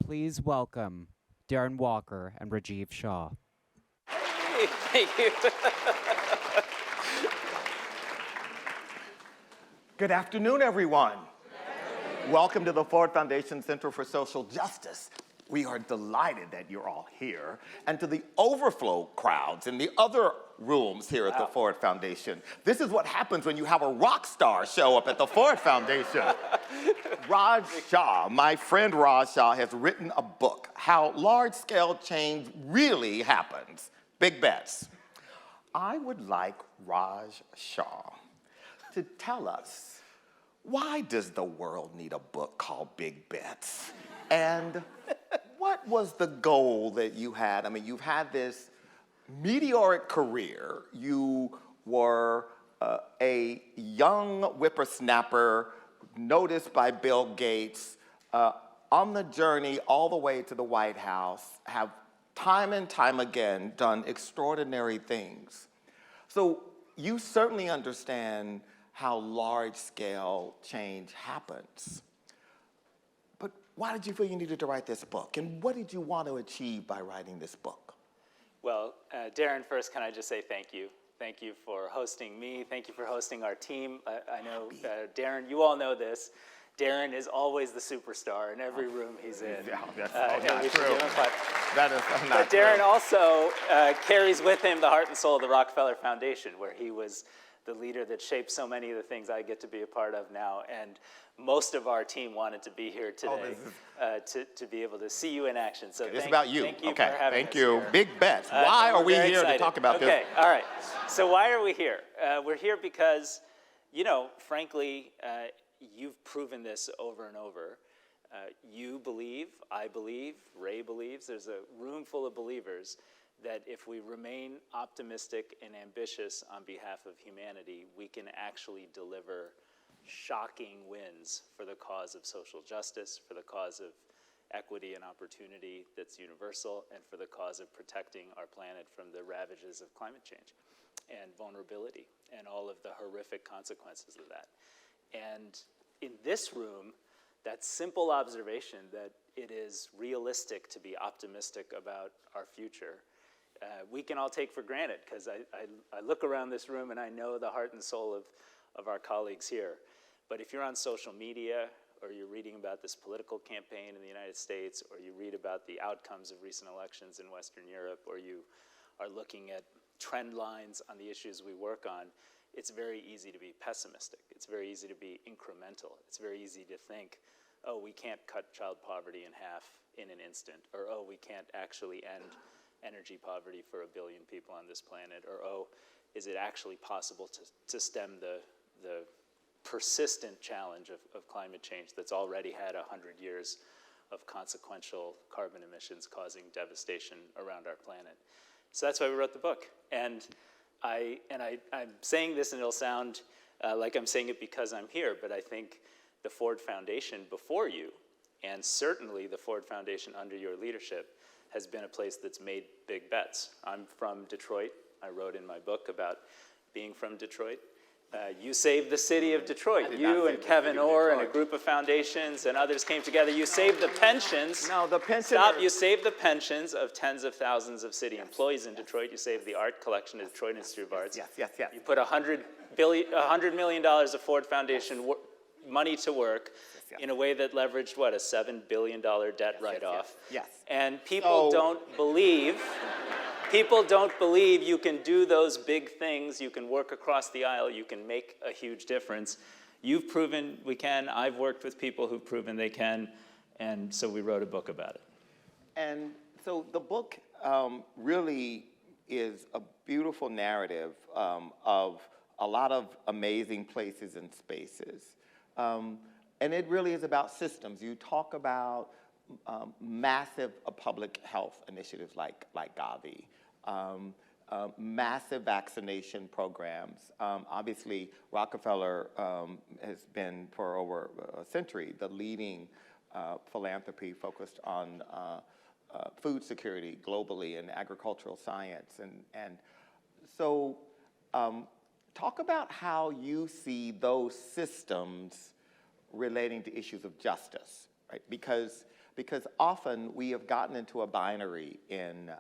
please welcome Darren Walker and Rajiv Shah. Hey, thank you. Good afternoon, everyone. Welcome to the Ford Foundation Center for Social Justice. We are delighted that you're all here. And to the overflow crowds in the other rooms here at the Ford Foundation. This is what happens when you have a rock star show up at the Ford Foundation. Raj Shah, my friend Raj Shah, has written a book, How Large-Scale Change Really Happens, Big Bets. I would like Raj Shah to tell us, why does the world need a book called Big Bets? And what was the goal that you had? I mean, you've had this meteoric career. You were a young whippersnapper noticed by Bill Gates on the journey all the way to the White House, have time and time again done extraordinary things. So you certainly understand how large-scale change happens. But why did you feel you needed to write this book? And what did you want to achieve by writing this book? Well, Darren, first, can I just say thank you. Thank you for hosting me. Thank you for hosting our team. I know, Darren, you all know this. Darren is always the superstar in every room he's in. Yeah, that's not true. That is not but Darren also carries with him the heart and soul of the Rockefeller Foundation, where he was the leader that shaped so many of the things I get to be a part of now. And most of our team wanted to be here today to be able to see you in action. So it's about you. Thank you okay, for having thank us you. here. Big bets. Why are we here to talk about this? Okay, all right. So why are we here? We're here because, you know, frankly, you've proven this over and over. You believe, I believe, Ray believes, there's a room full of believers that if we remain optimistic and ambitious on behalf of humanity, we can actually deliver shocking wins for the cause of social justice, for the cause of equity and opportunity that's universal, and for the cause of protecting our planet from the ravages of climate change and vulnerability and all of the horrific consequences of that. And in this room, that simple observation that it is realistic to be optimistic about our future, we can all take for granted, because I look around this room and I know the heart and soul of our colleagues here. But if you're on social media, or you're reading about this political campaign in the United States, or you read about the outcomes of recent elections in Western Europe, or you are looking at trend lines on the issues we work on, it's very easy to be pessimistic. It's very easy to be incremental. It's very easy to think, oh, we can't cut child poverty in half in an instant, or oh, we can't actually end energy poverty for 1 billion people on this planet, or oh, is it actually possible to stem the persistent challenge of climate change that's already had 100 years of consequential carbon emissions causing devastation around our planet. So that's why we wrote the book. And I'm saying this, and it'll sound like I'm saying it because I'm here, but I think the Ford Foundation before you, and certainly the Ford Foundation under your leadership, has been a place that's made big bets. I'm from Detroit. I wrote in my book about being from Detroit. You saved the city of Detroit. You and Kevin Orr and a group of foundations and others came together. You saved the pensions. No, the pensioners. Stop. You saved the pensions of tens of thousands of city employees in Detroit. You saved the art collection at Detroit Institute of Arts. Yes. You put $100 million of Ford Foundation money to work in a way that leveraged, what, a $7 billion debt write-off. Yes. And people don't believe you can do those big things. You can work across the aisle. You can make a huge difference. You've proven we can. I've worked with people who've proven they can. And so we wrote a book about it. And so the book really is a beautiful narrative of a lot of amazing places and spaces. And it really is about systems. You talk about massive public health initiatives like Gavi, massive vaccination programs. Obviously, Rockefeller has been for over a century the leading philanthropy focused on food security globally and agricultural science. And so talk about how you see those systems relating to issues of justice, right? Because because often we have gotten into a binary in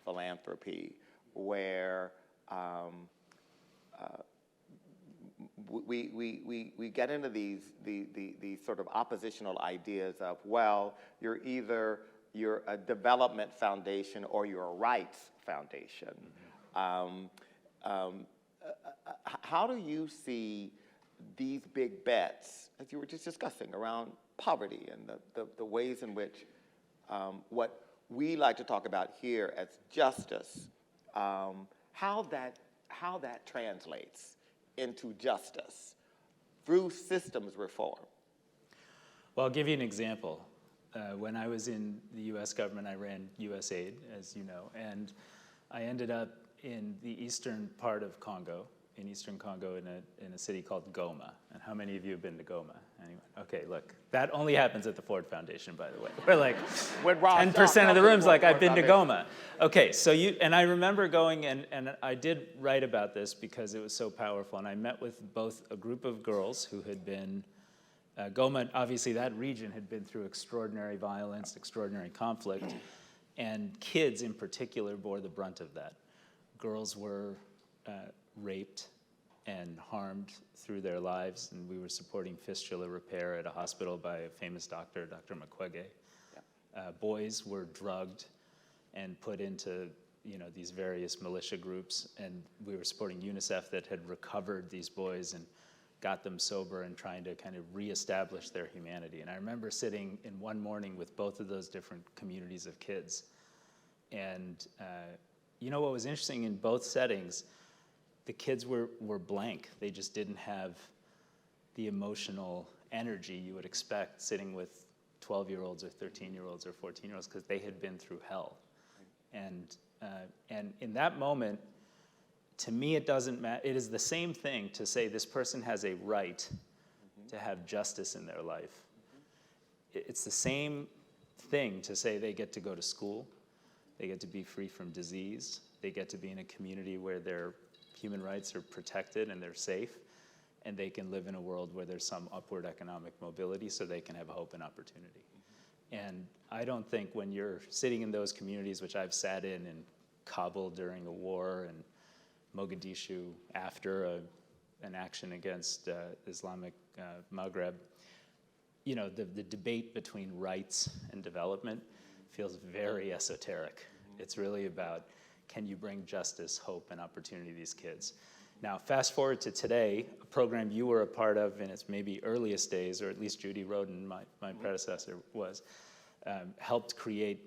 philanthropy where we get into these sort of oppositional ideas of, well, you're a development foundation or you're a rights foundation. How do you see these big bets, as you were just discussing, around poverty and the ways in which what we like to talk about here as justice, how that translates into justice through systems reform? Well, I'll give you an example. When I was in the U.S. government, I ran USAID, as you know, and I ended up in the eastern part of Congo, in eastern Congo, in a city called Goma. And how many of you have been to Goma? Anyone? Okay, look, that only happens at the Ford Foundation, by the way. We're like 10% of the rooms like, I've been to Goma. Okay, so and I remember going, and I did write about this because it was so powerful, and I met with both a group of girls who had been, Goma, obviously that region had been through extraordinary violence, extraordinary conflict, and kids in particular bore the brunt of that. Girls were raped and harmed through their lives, and we were supporting fistula repair at a hospital by a famous doctor, Dr. Mukwege. Boys were drugged and put into these various militia groups, and we were supporting UNICEF that had recovered these boys and got them sober and trying to kind of reestablish their humanity. And I remember sitting in one morning with both of those different communities of kids. And what was interesting in both settings, the kids were blank. They just didn't have the emotional energy you would expect sitting with 12-year-olds or 13-year-olds or 14-year-olds, because they had been through hell. And in that moment, to me, it doesn't matter. It is the same thing to say this person has a right to have justice in their life. It's the same thing to say they get to go to school, they get to be free from disease, they get to be in a community where their human rights are protected and they're safe, and they can live in a world where there's some upward economic mobility so they can have hope and opportunity. And I don't think when you're sitting in those communities, which I've sat in Kabul during a war and Mogadishu after an action against Islamic Maghreb, the debate between rights and development feels very esoteric. It's really about, can you bring justice, hope, and opportunity to these kids? Now, fast forward to today, a program you were a part of in its maybe earliest days, or at least Judy Roden, my predecessor, was, helped create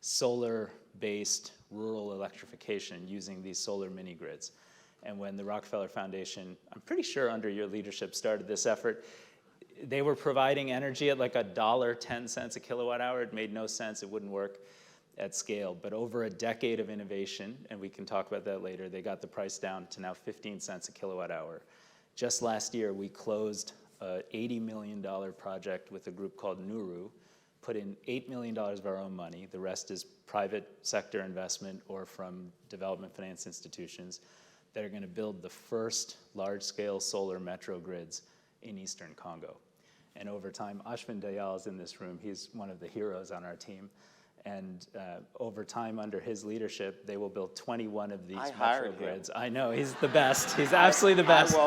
solar-based rural electrification using these solar mini-grids. And when the Rockefeller Foundation, I'm pretty sure under your leadership, started this effort, they were providing energy at like $1.10 a kilowatt hour. It made no sense. It wouldn't work at scale. But over a decade of innovation, and we can talk about that later, they got the price down to now 15 cents a kilowatt hour. Just last year, we closed an $80 million project with a group called Nuru, put in $8 million of our own money. The rest is private sector investment or from development finance institutions that are going to build the first large-scale solar metro grids in Eastern Congo. And over time, Ashwin Dayal is in this room. He's one of the heroes on our team. And over time, under his leadership, they will build 21 of these metro grids. I know, he's the best. He's absolutely the best.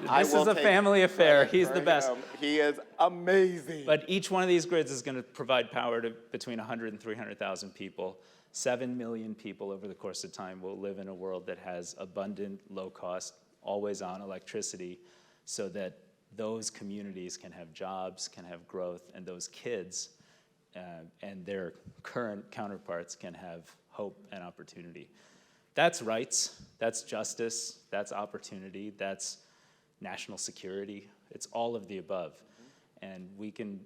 This is a family affair. He's the best. He is amazing. But each one of these grids is going to provide power to between 100 and 300,000 people. 7 million people over the course of time will live in a world that has abundant, low-cost, always-on electricity, so that those communities can have jobs, can have growth, and those kids and their current counterparts can have hope and opportunity. That's rights, that's justice, that's opportunity, that's national security. It's all of the above. And we can,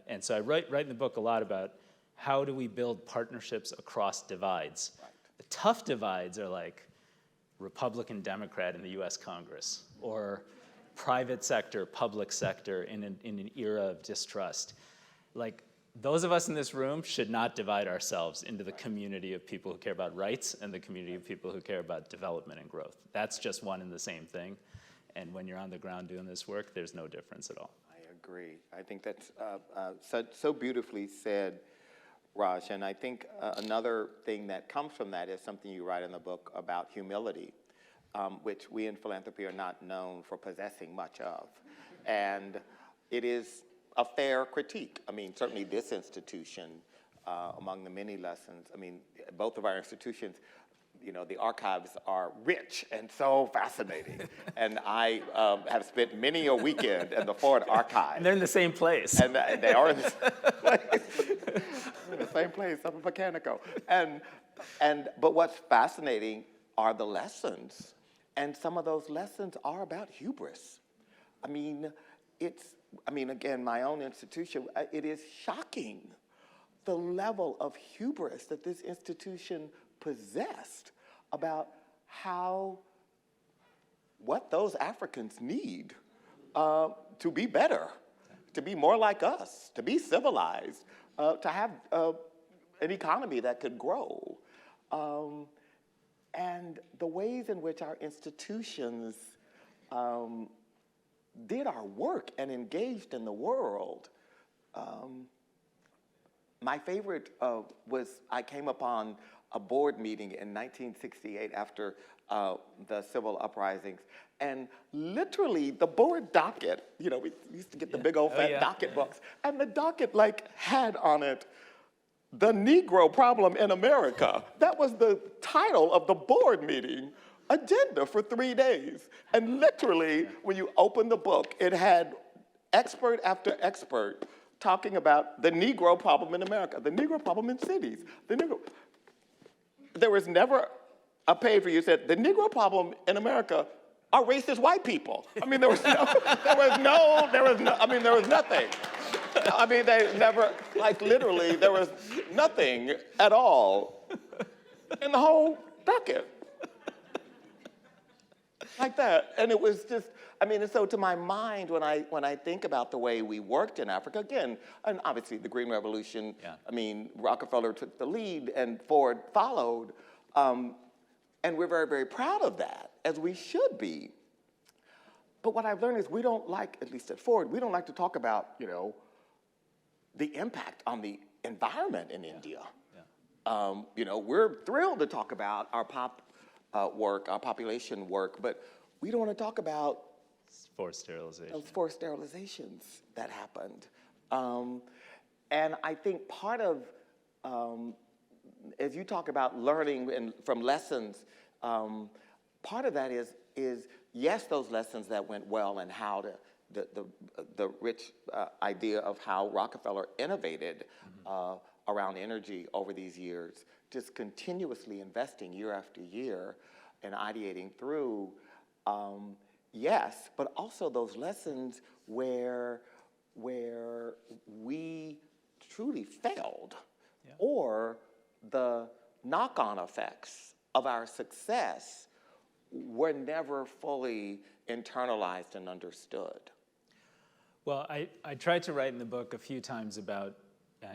and so I write in the book a lot about how do we build partnerships across divides. Right. The tough divides are like Republican, Democrat in the US Congress, or private sector, public sector in an era of distrust. Like, those of us in this room should not divide ourselves into the community of people who care about rights and the community of people who care about development and growth. That's just one and the same thing. And when you're on the ground doing this work, there's no difference at all. I agree. I think that's so beautifully said, Raj. And I think another thing that comes from that is something you write in the book about humility, which we in philanthropy are not known for possessing much of. And it is a fair critique. I mean, certainly this institution, among the many lessons, I mean, both of our institutions, you know, the archives are rich and so fascinating. And I have spent many a weekend in the Ford archive. And they're in the same place. And they are in the same place. In the same place, up in Mechanico. But what's fascinating are the lessons. And some of those lessons are about hubris. I mean, again, my own institution, it is shocking the level of hubris that this institution possessed about what those Africans need to be better, to be more like us, to be civilized, to have an economy that could grow. And the ways in which our institutions did our work and engaged in the world. My favorite was I came upon a board meeting in 1968 after the civil uprisings. And literally the board docket, you know, we used to get the big old fat docket books, and the docket had on it, "The Negro Problem in America." That was the title of the board meeting agenda for 3 days. And literally, when you open the book, it had expert after expert talking about the Negro problem in America, the Negro problem in cities, There was never a page where you said, the Negro problem in America are racist white people. I mean, there was nothing. I mean, they never, literally, there was nothing at all in the whole docket. Like that. And it was just, and so to my mind, when I think about the way we worked in Africa, again, and obviously the Green Revolution, Rockefeller took the lead and Ford followed, and we're very, very proud of that, as we should be. But what I've learned is we don't like, at least at Ford, we don't like to talk about, the impact on the environment in India. We're thrilled to talk about our work, our population work, but we don't want to talk about forced sterilization. Those forced sterilizations that happened. And I think part of, as you talk about learning from lessons, part of that is yes, those lessons that went well and how the rich idea of how Rockefeller innovated around energy over these years, just continuously investing year after year and ideating through, yes, but also those lessons where we truly failed, or the knock-on effects of our success were never fully internalized and understood. Well, I tried to write in the book a few times about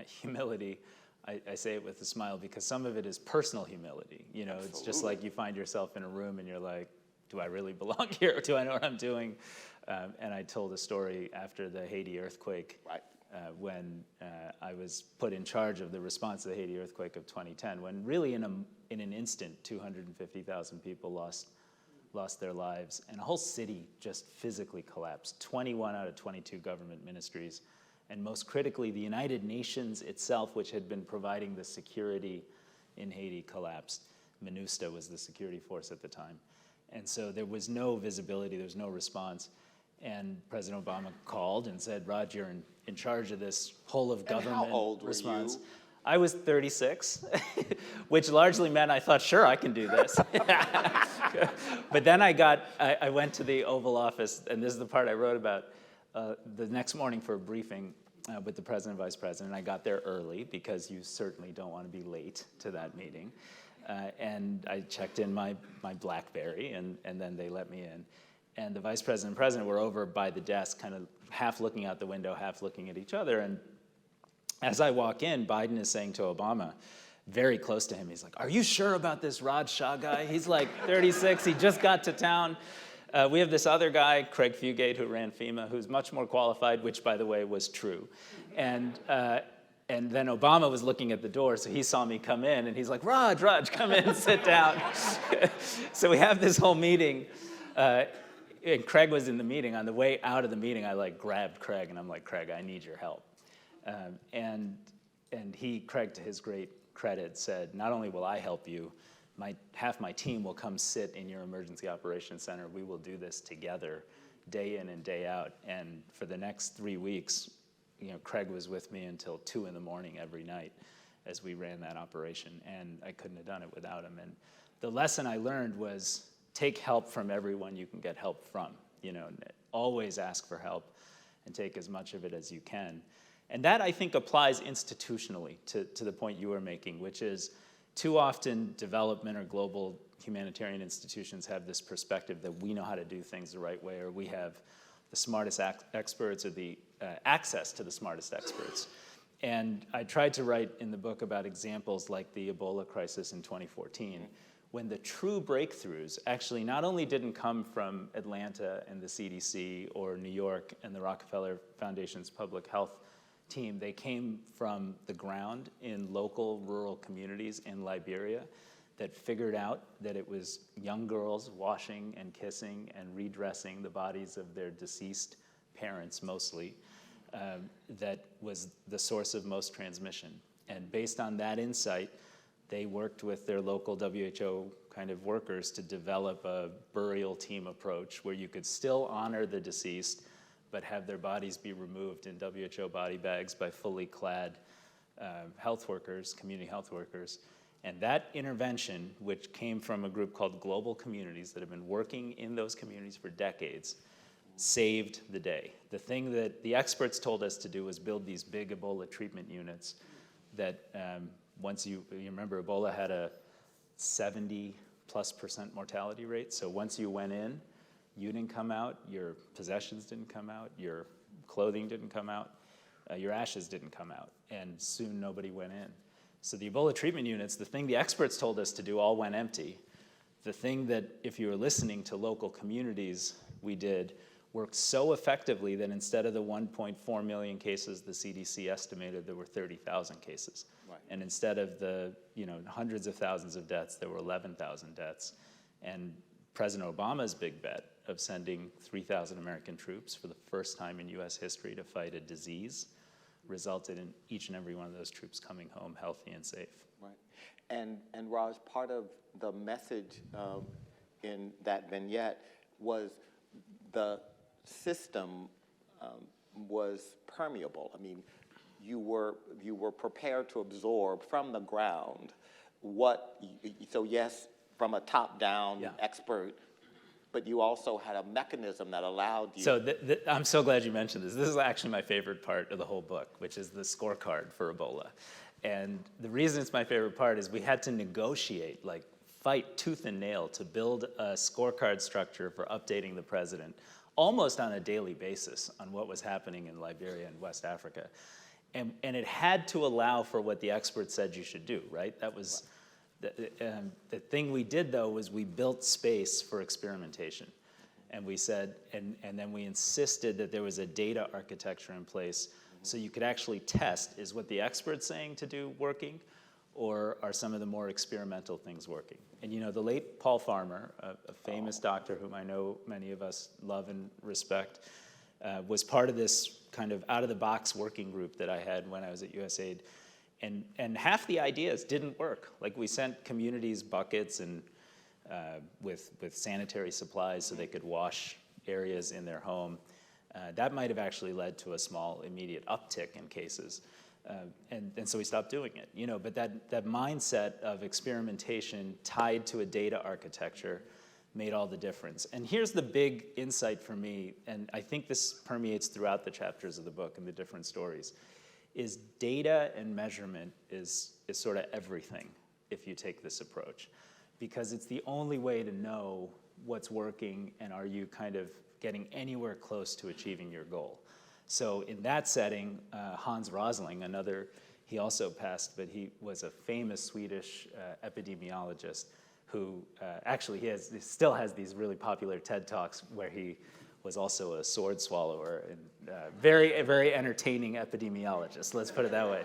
humility. I say it with a smile because some of it is personal humility. Absolutely. It's just like you find yourself in a room and you're like, do I really belong here? Do I know what I'm doing? And I told a story after the Haiti earthquake, right. When I was put in charge of the response to the Haiti earthquake of 2010, when really in an instant, 250,000 people lost their lives, and a whole city just physically collapsed. 21 out of 22 government ministries, and most critically, the United Nations itself, which had been providing the security in Haiti, collapsed. MINUSTA was the security force at the time. And so there was no visibility, there was no response. And President Obama called and said, Raj, you're in charge of this whole of government response. How old were you? I was 36, which largely meant I thought, sure, I can do this. But then I went to the Oval Office, and this is the part I wrote about, the next morning for a briefing with the president and vice president. I got there early because you certainly don't want to be late to that meeting. And I checked in my BlackBerry, and then they let me in. And the vice president and president were over by the desk, kind of half looking out the window, half looking at each other. And as I walk in, Biden is saying to Obama, very close to him, he's like, are you sure about this Raj Shah guy? He's like 36, he just got to town. We have this other guy, Craig Fugate, who ran FEMA, who's much more qualified, which, by the way, was true. And then Obama was looking at the door, so he saw me come in, and he's like, Raj, come in, sit down. So we have this whole meeting, and Craig was in the meeting. On the way out of the meeting, I grabbed Craig, and I'm like, Craig, I need your help. And Craig, to his great credit, said, not only will I help you, half my team will come sit in your emergency operations center. We will do this together, day in and day out. And for the next 3 weeks, Craig was with me until 2 in the morning every night as we ran that operation. And I couldn't have done it without him. And the lesson I learned was take help from everyone you can get help from. Always ask for help and take as much of it as you can. And that, I think, applies institutionally to the point you were making, which is too often development or global humanitarian institutions have this perspective that we know how to do things the right way, or we have the smartest experts or the access to the smartest experts. And I tried to write in the book about examples like the Ebola crisis in 2014, when the true breakthroughs actually not only didn't come from Atlanta and the CDC or New York and the Rockefeller Foundation's public health team, they came from the ground in local rural communities in Liberia that figured out that it was young girls washing and kissing and redressing the bodies of their deceased parents mostly, that was the source of most transmission. And based on that insight, they worked with their local WHO kind of workers to develop a burial team approach where you could still honor the deceased but have their bodies be removed in WHO body bags by fully clad health workers, community health workers. And that intervention, which came from a group called Global Communities that have been working in those communities for decades, saved the day. The thing that the experts told us to do was build these big Ebola treatment units that once you remember, Ebola had a 70+% mortality rate. So once you went in, you didn't come out, your possessions didn't come out, your clothing didn't come out, your ashes didn't come out, and soon nobody went in. So the Ebola treatment units, the thing the experts told us to do, all went empty. The thing that, if you were listening to local communities, we did, worked so effectively that instead of the 1.4 million cases the CDC estimated, there were 30,000 cases. Right. And instead of the hundreds of thousands of deaths, there were 11,000 deaths. And President Obama's big bet of sending 3,000 American troops for the first time in US history to fight a disease resulted in each and every one of those troops coming home healthy and safe. Right. And Raj, part of the message in that vignette was the system was permeable. I mean, you were prepared to absorb from the ground so yes, from a top-down expert, but you also had a mechanism that allowed you. So I'm so glad you mentioned this. This is actually my favorite part of the whole book, which is the scorecard for Ebola. And the reason it's my favorite part is we had to negotiate, fight tooth and nail to build a scorecard structure for updating the president almost on a daily basis on what was happening in Liberia and West Africa. And it had to allow for what the experts said you should do, right? That was the thing we did, though, was we built space for experimentation. And we said, and then we insisted that there was a data architecture in place so you could actually test, is what the experts saying to do working, or are some of the more experimental things working? And the late Paul Farmer, a famous doctor whom I know many of us love and respect, was part of this kind of out-of-the-box working group that I had when I was at USAID. And half the ideas didn't work. We sent communities buckets and with sanitary supplies so they could wash areas in their home. That might have actually led to a small immediate uptick in cases. And so we stopped doing it. But that mindset of experimentation tied to a data architecture made all the difference. And here's the big insight for me, and I think this permeates throughout the chapters of the book and the different stories, is data and measurement is sort of everything if you take this approach. Because it's the only way to know what's working and are you kind of getting anywhere close to achieving your goal. So in that setting, Hans Rosling, he also passed, but he was a famous Swedish epidemiologist who actually he still has these really popular TED Talks where he was also a sword swallower and very entertaining epidemiologist, let's put it that way.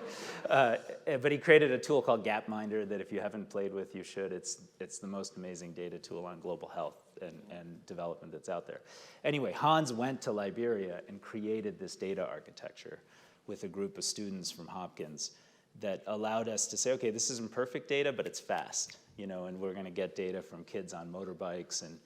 But he created a tool called Gapminder that if you haven't played with, you should. It's the most amazing data tool on global health and development that's out there. Anyway, Hans went to Liberia and created this data architecture with a group of students from Hopkins that allowed us to say, okay, this isn't perfect data, but it's fast, and we're gonna get data from kids on motorbikes and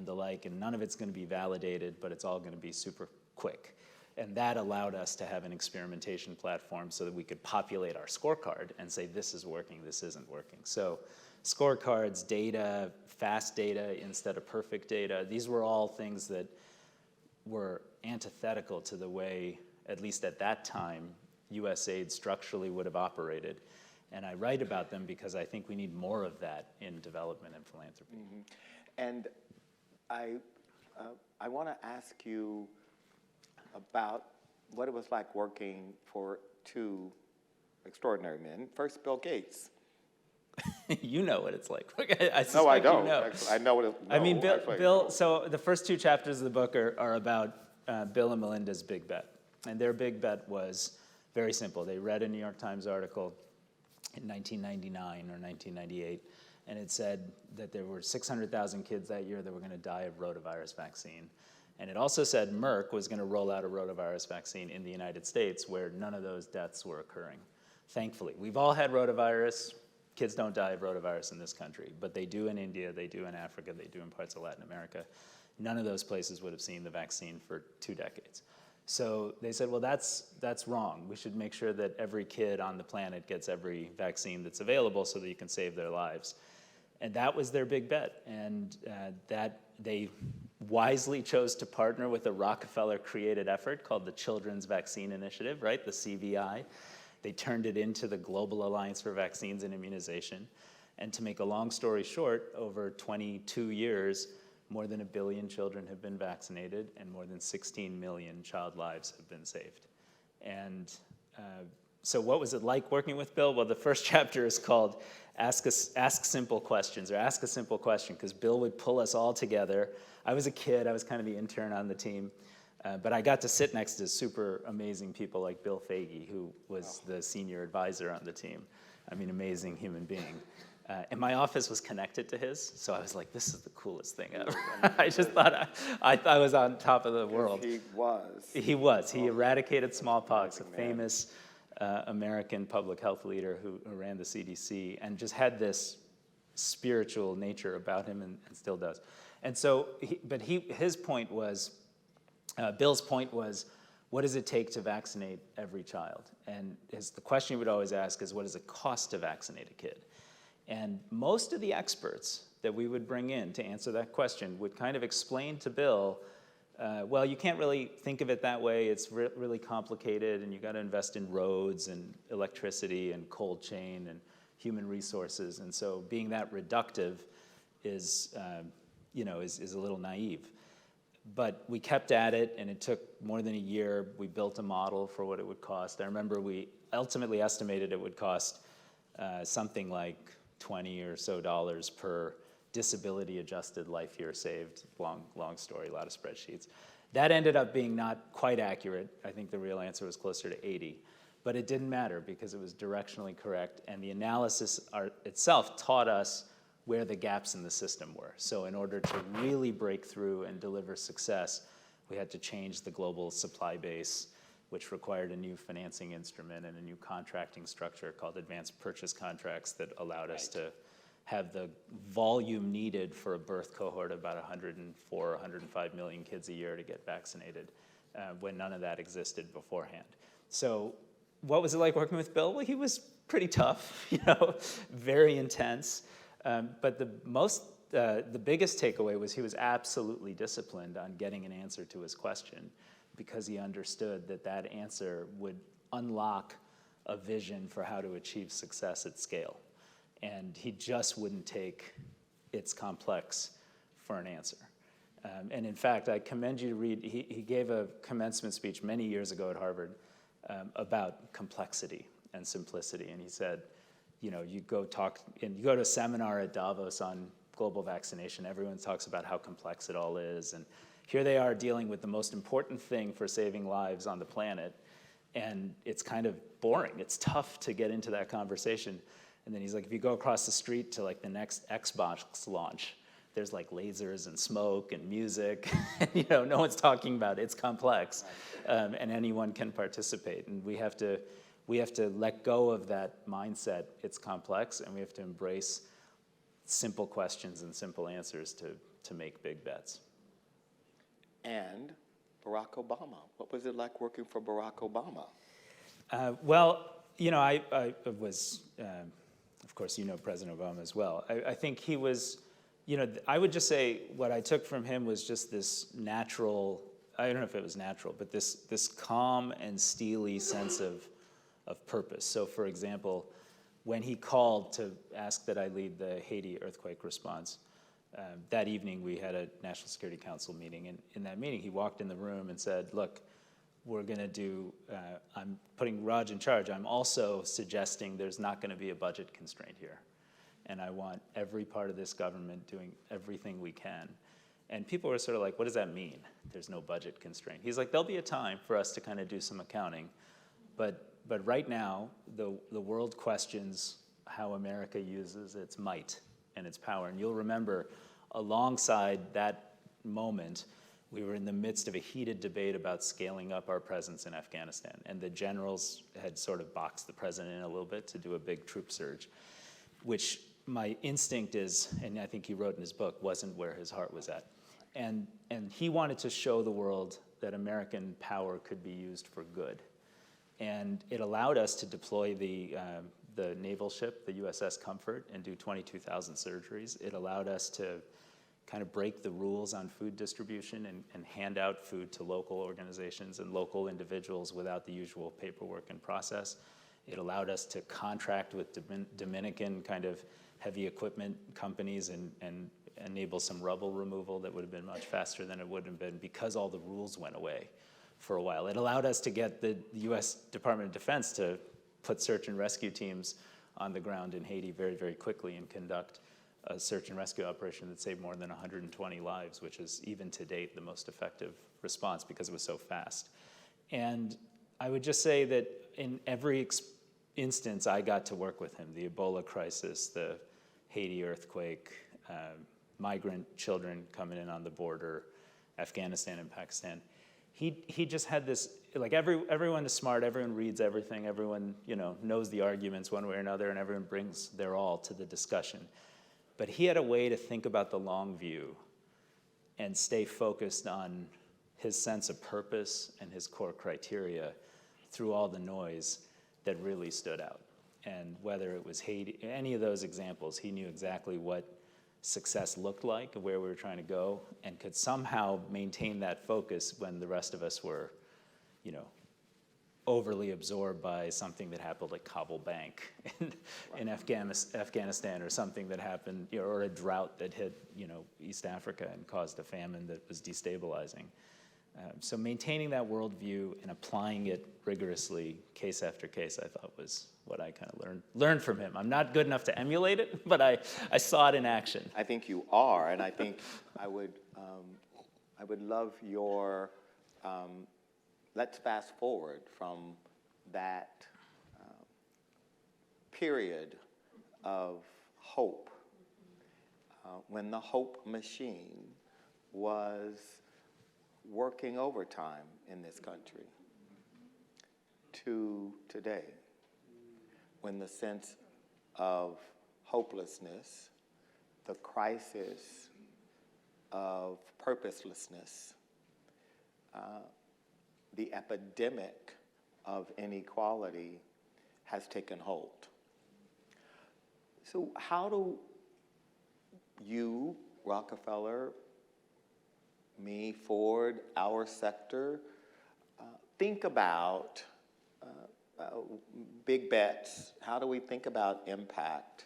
the like, and none of it's going to be validated, but it's all going to be super quick. And that allowed us to have an experimentation platform so that we could populate our scorecard and say, this is working, this isn't working. So scorecards, data, fast data instead of perfect data, these were all things that were antithetical to the way, at least at that time, USAID structurally would have operated. And I write about them because I think we need more of that in development and philanthropy. Mm-hmm. And I want to ask you about what it was like working for two extraordinary men. First, Bill Gates. You know what it's like. I No, I don't. You know. I know what it is. I mean, Bill, so the first two chapters of the book are about Bill and Melinda's big bet. And their big bet was very simple. They read a New York Times article in 1999 or 1998, and it said that there were 600,000 kids that year that were going to die of rotavirus vaccine. And it also said Merck was going to roll out a rotavirus vaccine in the United States where none of those deaths were occurring. Thankfully, we've all had rotavirus. Kids don't die of rotavirus in this country, but they do in India, they do in Africa, they do in parts of Latin America. None of those places would have seen the vaccine for 2 decades. So they said, well, that's wrong. We should make sure that every kid on the planet gets every vaccine that's available so that you can save their lives. And that was their big bet. And that they wisely chose to partner with a Rockefeller-created effort called the Children's Vaccine Initiative, right, the CVI. They turned it into the Global Alliance for Vaccines and Immunization. And to make a long story short, over 22 years, more than 1 billion children have been vaccinated and more than 16 million child lives have been saved. And so what was it like working with Bill? Well, the first chapter is called Ask Simple Questions, or Ask a Simple Question, because Bill would pull us all together. I was a kid, I was kind of the intern on the team, but I got to sit next to super amazing people like Bill Foege, who was the senior advisor on the team. I mean, amazing human being. And my office was connected to his, so I was like, this is the coolest thing ever. I just thought I was on top of the world. He was. He was. He eradicated smallpox, a famous American public health leader who ran the CDC, and just had this spiritual nature about him, and still does. And so, his point was, Bill's point was, what does it take to vaccinate every child? And the question he would always ask is, what does it cost to vaccinate a kid? And most of the experts that we would bring in to answer that question would kind of explain to Bill, well, you can't really think of it that way. It's really complicated, and you got to invest in roads and electricity and cold chain and human resources. And so being that reductive is a little naive. But we kept at it, and it took more than a year. We built a model for what it would cost. I remember we ultimately estimated it would cost something like $20 or so per disability-adjusted life year saved. Long story, a lot of spreadsheets. That ended up being not quite accurate. I think the real answer was closer to 80. But it didn't matter because it was directionally correct, and the analysis itself taught us where the gaps in the system were. So in order to really break through and deliver success, we had to change the global supply base, which required a new financing instrument and a new contracting structure called advanced purchase contracts that allowed us to have the volume needed for a birth cohort of about 104 or 105 million kids a year to get vaccinated, when none of that existed beforehand. So what was it like working with Bill? Well, he was pretty tough, very intense. But the biggest takeaway was he was absolutely disciplined on getting an answer to his question, because he understood that answer would unlock a vision for how to achieve success at scale. And he just wouldn't take it's complex for an answer. And in fact, I commend you to read, he gave a commencement speech many years ago at Harvard about complexity and simplicity. And he said, you go to a seminar at Davos on global vaccination. Everyone talks about how complex it all is. And here they are dealing with the most important thing for saving lives on the planet. And it's kind of boring. It's tough to get into that conversation. And then he's like, if you go across the street to like the next Xbox launch, there's like lasers and smoke and music. You know, no one's talking about it. It's complex, and anyone can participate. And we have to let go of that mindset. It's complex, and we have to embrace simple questions and simple answers to make big bets. And Barack Obama. What was it like working for Barack Obama? Well, you know, I was, of course, you know President Obama as well. I think he was, you know, I would just say what I took from him was just this natural, I don't know if it was natural, but this calm and steely sense of purpose. So, for example, when he called to ask that I lead the Haiti earthquake response, that evening we had a National Security Council meeting, and in that meeting he walked in the room and said, look, we're going to do, I'm putting Raj in charge. I'm also suggesting there's not going to be a budget constraint here. And I want every part of this government doing everything we can. And people were sort of like, what does that mean? There's no budget constraint. He's like, there'll be a time for us to kind of do some accounting. But right now, the world questions how America uses its might and its power. And you'll remember, alongside that moment, we were in the midst of a heated debate about scaling up our presence in Afghanistan. And the generals had sort of boxed the president in a little bit to do a big troop surge, which my instinct is, and I think he wrote in his book, wasn't where his heart was at. And he wanted to show the world that American power could be used for good. And it allowed us to deploy the naval ship, the USS Comfort, and do 22,000 surgeries. It allowed us to kind of break the rules on food distribution and hand out food to local organizations and local individuals without the usual paperwork and process. It allowed us to contract with Dominican kind of heavy equipment companies and enable some rubble removal that would have been much faster than it would have been because all the rules went away for a while. It allowed us to get the US Department of Defense to put search and rescue teams on the ground in Haiti very, very quickly and conduct a search and rescue operation that saved more than 120 lives, which is even to date the most effective response because it was so fast. And I would just say that in every instance I got to work with him, the Ebola crisis, the Haiti earthquake, migrant children coming in on the border, Afghanistan and Pakistan, he just had this, like everyone is smart, everyone reads everything, everyone knows the arguments one way or another, and everyone brings their all to the discussion. But he had a way to think about the long view and stay focused on his sense of purpose and his core criteria through all the noise that really stood out. And whether it was Haiti, any of those examples, he knew exactly what success looked like, where we were trying to go, and could somehow maintain that focus when the rest of us were, overly absorbed by something that happened like Kabul Bank in Afghanistan, or something that happened, or a drought that hit, East Africa and caused a famine that was destabilizing. So maintaining that worldview and applying it rigorously, case after case, I thought was what I kind of learned from him. I'm not good enough to emulate it, but I saw it in action. I think you are, and I think I would love your. Let's fast forward from that period of hope, when the hope machine was working overtime in this country, to today, when the sense of hopelessness, the crisis of purposelessness, the epidemic of inequality has taken hold. So how do you, Rockefeller, me, Ford, our sector, think about big bets? How do we think about impact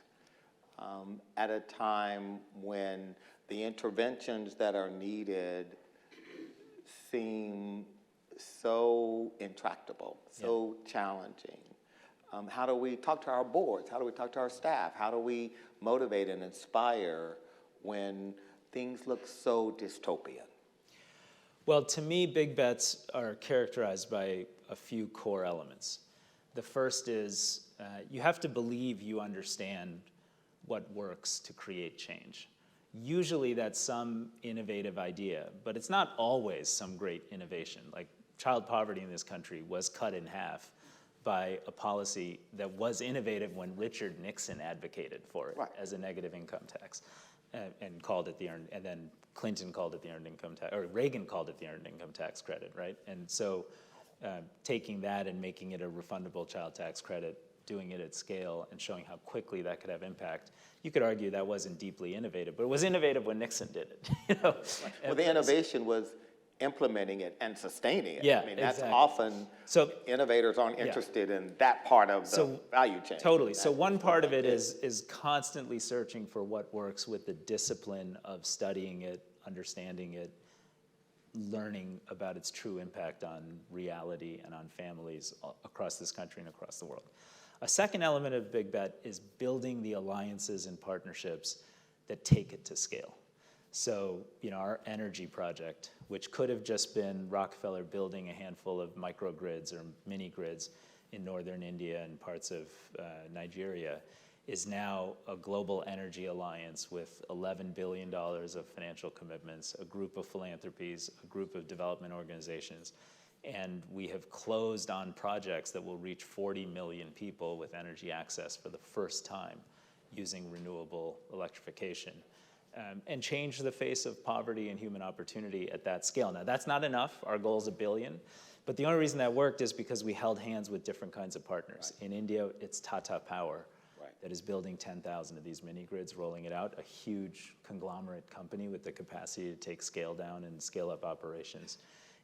at a time when the interventions that are needed seem so intractable, so challenging? How do we talk to our boards? How do we talk to our staff? How do we motivate and inspire when things look so dystopian? Well, to me, big bets are characterized by a few core elements. The first is you have to believe you understand what works to create change. Usually that's some innovative idea, but it's not always some great innovation. Like child poverty in this country was cut in half by a policy that was innovative when Richard Nixon advocated for it as a negative income tax, and called it the earned, and then Clinton called it the earned income tax, or Reagan called it the earned income tax credit, right? And so taking that and making it a refundable child tax credit, doing it at scale and showing how quickly that could have impact, you could argue that wasn't deeply innovative, but it was innovative when Nixon did it. You know? Well, the innovation was implementing it and sustaining it. Yeah, I mean, that's exactly. often, So innovators aren't interested in that part of the value chain. Totally. So one part of it is constantly searching for what works with the discipline of studying it, understanding it, learning about its true impact on reality and on families across this country and across the world. A second element of Big Bet is building the alliances and partnerships that take it to scale. So, you know, our energy project, which could have just been Rockefeller building a handful of microgrids or mini grids in northern India and parts of Nigeria, is now a global energy alliance with $11 billion of financial commitments, a group of philanthropies, a group of development organizations, and we have closed on projects that will reach 40 million people with energy access for the first time using renewable electrification, and change the face of poverty and human opportunity at that scale. Now, that's not enough. Our goal is $1 billion. But the only reason that worked is because we held hands with different kinds of partners. Right. In India, it's Tata Power that is building 10,000 of these mini grids, rolling it out, a huge conglomerate company with the capacity to take scale down and scale up operations.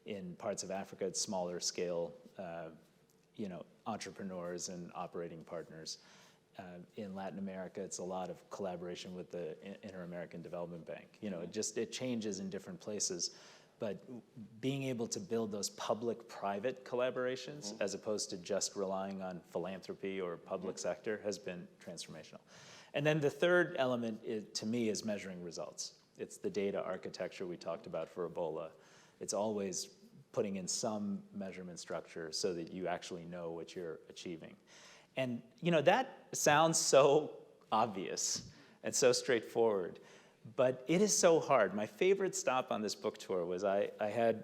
In parts of Africa, it's smaller scale, entrepreneurs and operating partners. In Latin America, it's a lot of collaboration with the Inter-American Development Bank. You know, it changes in different places. But being able to build those public-private collaborations as opposed to just relying on philanthropy or public sector has been transformational. And then the third element, to me, is measuring results. It's the data architecture we talked about for Ebola. It's always putting in some measurement structure so that you actually know what you're achieving. And you know, that sounds so obvious and so straightforward. But it is so hard. My favorite stop on this book tour was I had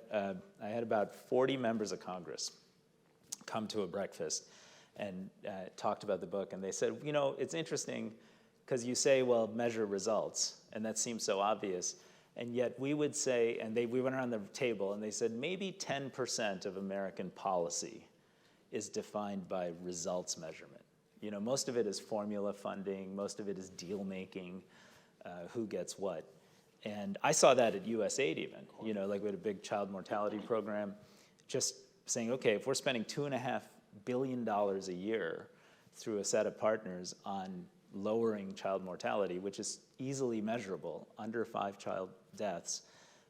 about 40 members of Congress come to a breakfast and talked about the book. And they said, you know, it's interesting because you say, well, measure results. And that seems so obvious. And yet we would say, and we went around the table and they said, maybe 10% of American policy is defined by results measurement. You know, most of it is formula funding. Most of it is deal making. Who gets what. And I saw that at USAID even, you know, like we had a big child mortality program, just saying, okay, if we're spending $2.5 billion a year through a set of partners on lowering child mortality, which is easily measurable, under 5 child deaths,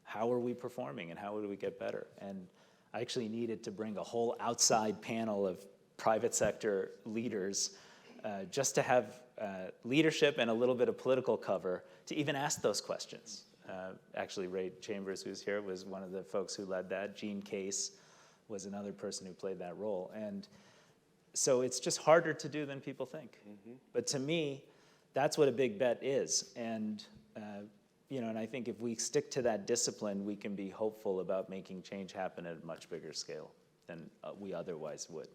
how are we performing and how do we get better? And I actually needed to bring a whole outside panel of private sector leaders just to have leadership and a little bit of political cover to even ask those questions. Actually, Ray Chambers, who's here, was one of the folks who led that. Gene Case was another person who played that role. And so it's just harder to do than people think. But to me, that's what a big bet is. And and I think if we stick to that discipline, we can be hopeful about making change happen at a much bigger scale than we otherwise would.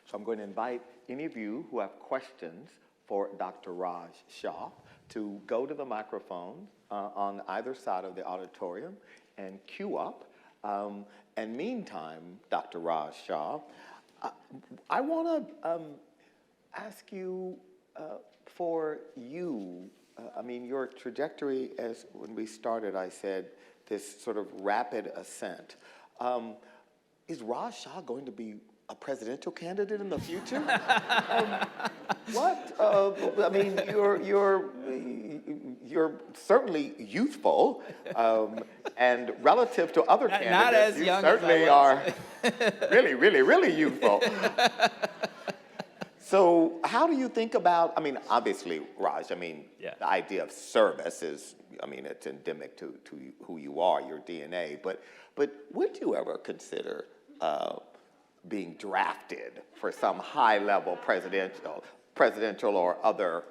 So I'm going to invite any of you who have questions for Dr. Raj Shah to go to the microphone on either side of the auditorium and queue up. And meantime, Dr. Raj Shah, I want to ask you for you. I mean, your trajectory, as when we started, I said, this sort of rapid ascent. Is Raj Shah going to be a presidential candidate in the future? What? I mean, you're certainly youthful, and relative to other candidates, not as you young certainly as I was. are really, really, really youthful. So how do you think about, I mean, obviously, Raj, I mean, the idea of service is I mean, it's endemic to who you are, your DNA. But would you ever consider being drafted for some high-level presidential or other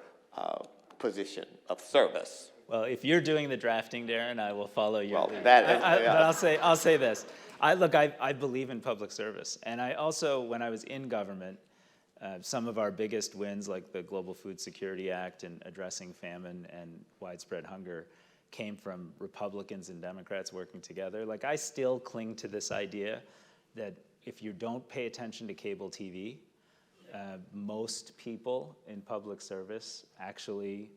position of service? Well, if you're doing the drafting, Darren, I will follow your lead. That is, But I'll say this. I believe in public service. And I also, when I was in government, some of our biggest wins, like the Global Food Security Act and addressing famine and widespread hunger, came from Republicans and Democrats working together. Like, I still cling to this idea that if you don't pay attention to cable TV, most people in public service actually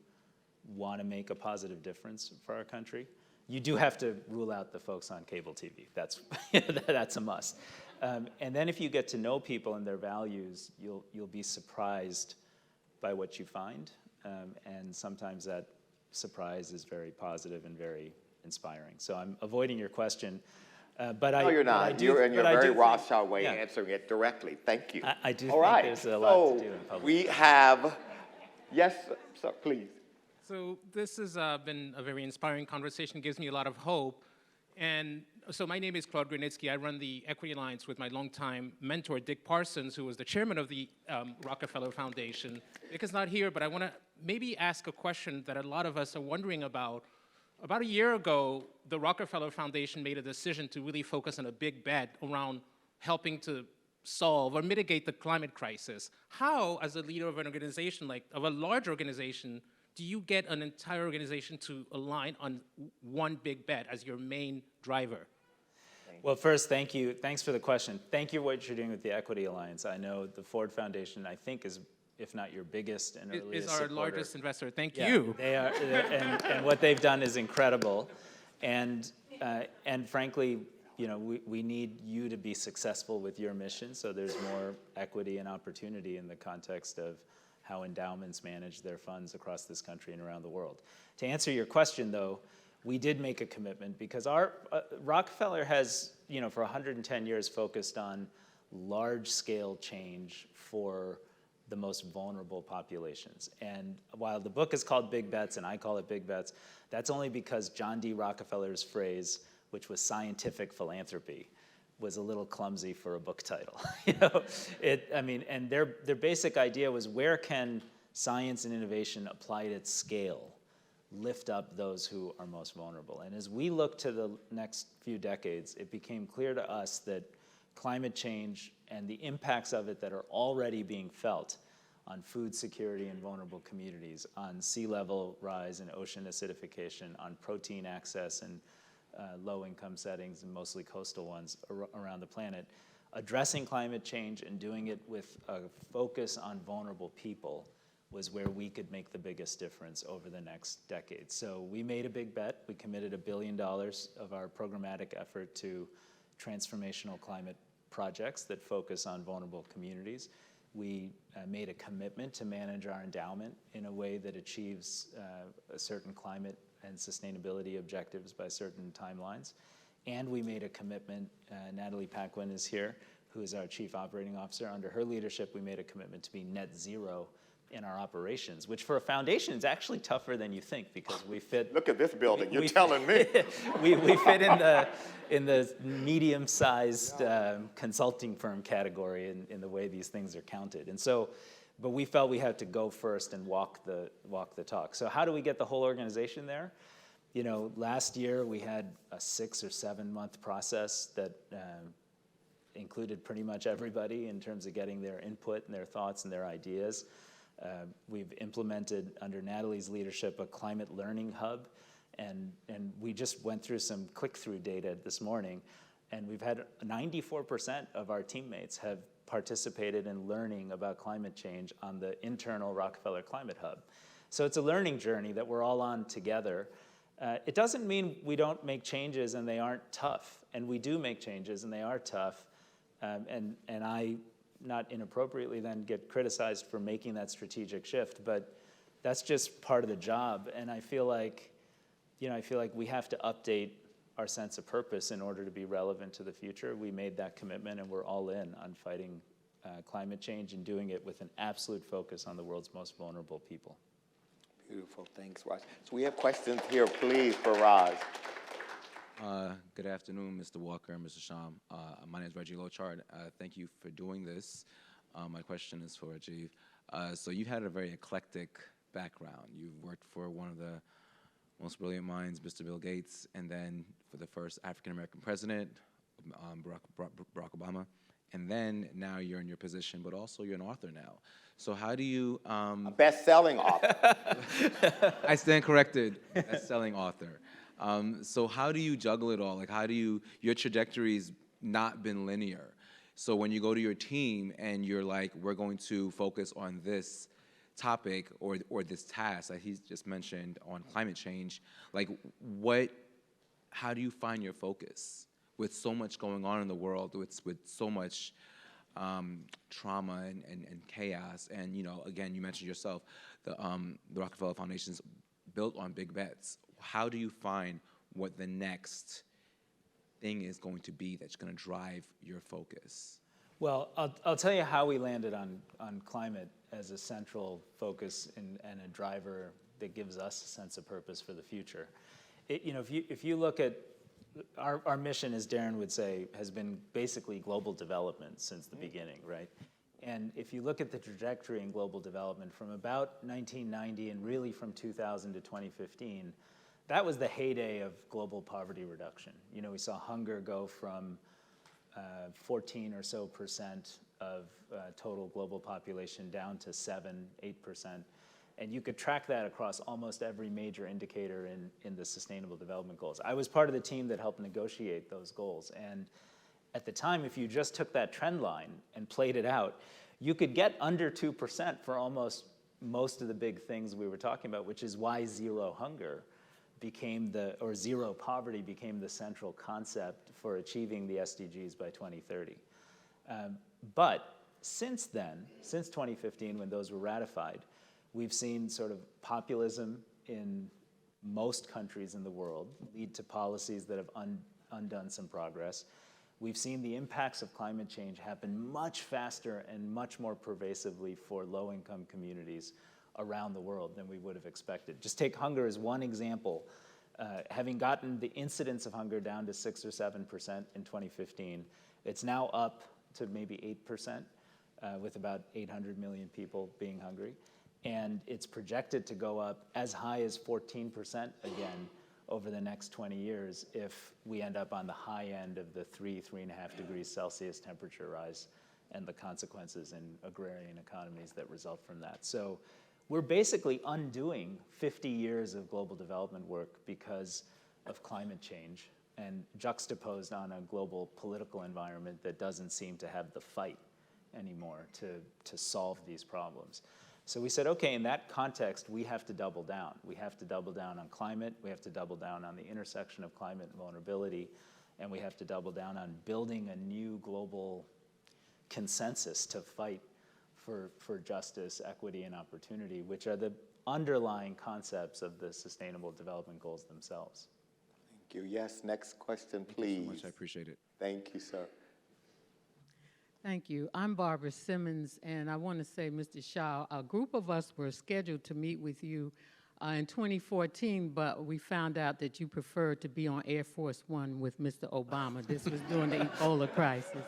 want to make a positive difference for our country. You do have to rule out the folks on cable TV. That's a must. And then if you get to know people and their values, you'll be surprised by what you find. And sometimes that surprise is very positive and very inspiring. So I'm avoiding your question. No, you're not. You're in your very Rothschild way answering it directly. Thank you. I do All think right. there's a lot to do in public. We have, yes, sir, please. So this has been a very inspiring conversation, gives me a lot of hope. And so my name is Claude Granitsky. I run the Equity Alliance with my longtime mentor, Dick Parsons, who was the chairman of the Rockefeller Foundation. Dick is not here, but I want to maybe ask a question that a lot of us are wondering about. About a year ago, the Rockefeller Foundation made a decision to really focus on a big bet around helping to solve or mitigate the climate crisis. How, as a leader of an organization, of a large organization, do you get an entire organization to align on one big bet as your main driver? Well, first, thank you. Thanks for the question. Thank you for what you're doing with the Equity Alliance. I know the Ford Foundation, I think, is, if not your biggest and earliest is our supporter. largest investor. Thank Yeah, you. They are, and what they've done is incredible. And frankly, we need you to be successful with your mission, so there's more equity and opportunity in the context of how endowments manage their funds across this country and around the world. To answer your question, though, we did make a commitment because our Rockefeller has, for 110 years focused on large-scale change for the most vulnerable populations. And while the book is called Big Bets, and I call it Big Bets, that's only because John D. Rockefeller's phrase, which was scientific philanthropy, was a little clumsy for a book title. And their basic idea was, where can science and innovation applied at scale lift up those who are most vulnerable? And as we look to the next few decades, it became clear to us that climate change and the impacts of it that are already being felt on food security in vulnerable communities, on sea level rise and ocean acidification, on protein access and low-income settings, and mostly coastal ones around the planet, addressing climate change and doing it with a focus on vulnerable people was where we could make the biggest difference over the next decade. So we made a big bet. We committed $1 billion of our programmatic effort to transformational climate projects that focus on vulnerable communities. We made a commitment to manage our endowment in a way that achieves a certain climate and sustainability objectives by certain timelines. And we made a commitment, Natalie Paquin is here, who is our Chief Operating Officer. Under her leadership, we made a commitment to be net zero in our operations, which for a foundation is actually tougher than you think, because we fit. Look at this building, you're telling me. we fit in the medium-sized consulting firm category in the way these things are counted. And so, but we felt we had to go first and walk the talk. So how do we get the whole organization there? Last year we had a 6 or 7 month process that included pretty much everybody in terms of getting their input and their thoughts and their ideas. We've implemented, under Natalie's leadership, a climate learning hub, and we just went through some click-through data this morning, and we've had 94% of our teammates have participated in learning about climate change on the internal Rockefeller Climate Hub. So it's a learning journey that we're all on together. It doesn't mean we don't make changes and they aren't tough, and we do make changes and they are tough, and I, not inappropriately, then get criticized for making that strategic shift, but that's just part of the job. And I feel like we have to update our sense of purpose in order to be relevant to the future. We made that commitment, and we're all in on fighting climate change and doing it with an absolute focus on the world's most vulnerable people. Beautiful, thanks, Raj. So we have questions here, please, for Raj. Good afternoon, Mr. Walker and Mr. Shah. My name is Reggie Lochard. Thank you for doing this. My question is for Rajiv. So you've had a very eclectic background. You've worked for one of the most brilliant minds, Mr. Bill Gates, and then for the first African-American president, Barack Obama. And then now you're in your position, but also you're an author now. So how do you... A best-selling author. I stand corrected, best-selling author. So how do you juggle it all? Like, how do you, your trajectory's not been linear. So when you go to your team and you're like, we're going to focus on this topic or this task that he's just mentioned on climate change, like how do you find your focus with so much going on in the world, with so much trauma and chaos? And, you know, again, you mentioned yourself, the Rockefeller Foundation is built on big bets. How do you find what the next thing is going to be that's going to drive your focus? Well, I'll tell you how we landed on climate as a central focus and a driver that gives us a sense of purpose for the future. You know, if you look at our mission, as Darren would say, has been basically global development since the beginning, right? And if you look at the trajectory in global development from about 1990 and really from 2000 to 2015, that was the heyday of global poverty reduction. You know, we saw hunger go from 14 or so % of total global population down to 7, 8%. And you could track that across almost every major indicator in the Sustainable Development Goals. I was part of the team that helped negotiate those goals. And at the time, if you just took that trend line and played it out, you could get under 2% for almost most of the big things we were talking about, which is why zero hunger became or zero poverty became the central concept for achieving the SDGs by 2030. But since then, since 2015, when those were ratified, we've seen sort of populism in most countries in the world lead to policies that have undone some progress. We've seen the impacts of climate change happen much faster and much more pervasively for low-income communities around the world than we would have expected. Just take hunger as one example. Having gotten the incidence of hunger down to 6 or 7% in 2015, it's now up to maybe 8%, with about 800 million people being hungry. And it's projected to go up as high as 14% again over the next 20 years if we end up on the high end of the 3.5 degrees Celsius temperature rise and the consequences in agrarian economies that result from that. So we're basically undoing 50 years of global development work because of climate change and juxtaposed on a global political environment that doesn't seem to have the fight anymore to solve these problems. So we said, okay, in that context, we have to double down. We have to double down on climate, we have to double down on the intersection of climate and vulnerability, and we have to double down on building a new global consensus to fight for justice, equity, and opportunity, which are the underlying concepts of the Sustainable Development Goals themselves. Thank you. Yes, next question, please. Thank you so much, I appreciate it. Thank you, sir. Thank you. I'm Barbara Simmons, and I want to say, Mr. Shah, a group of us were scheduled to meet with you in 2014, but we found out that you preferred to be on Air Force One with Mr. Obama. This was during the Ebola crisis.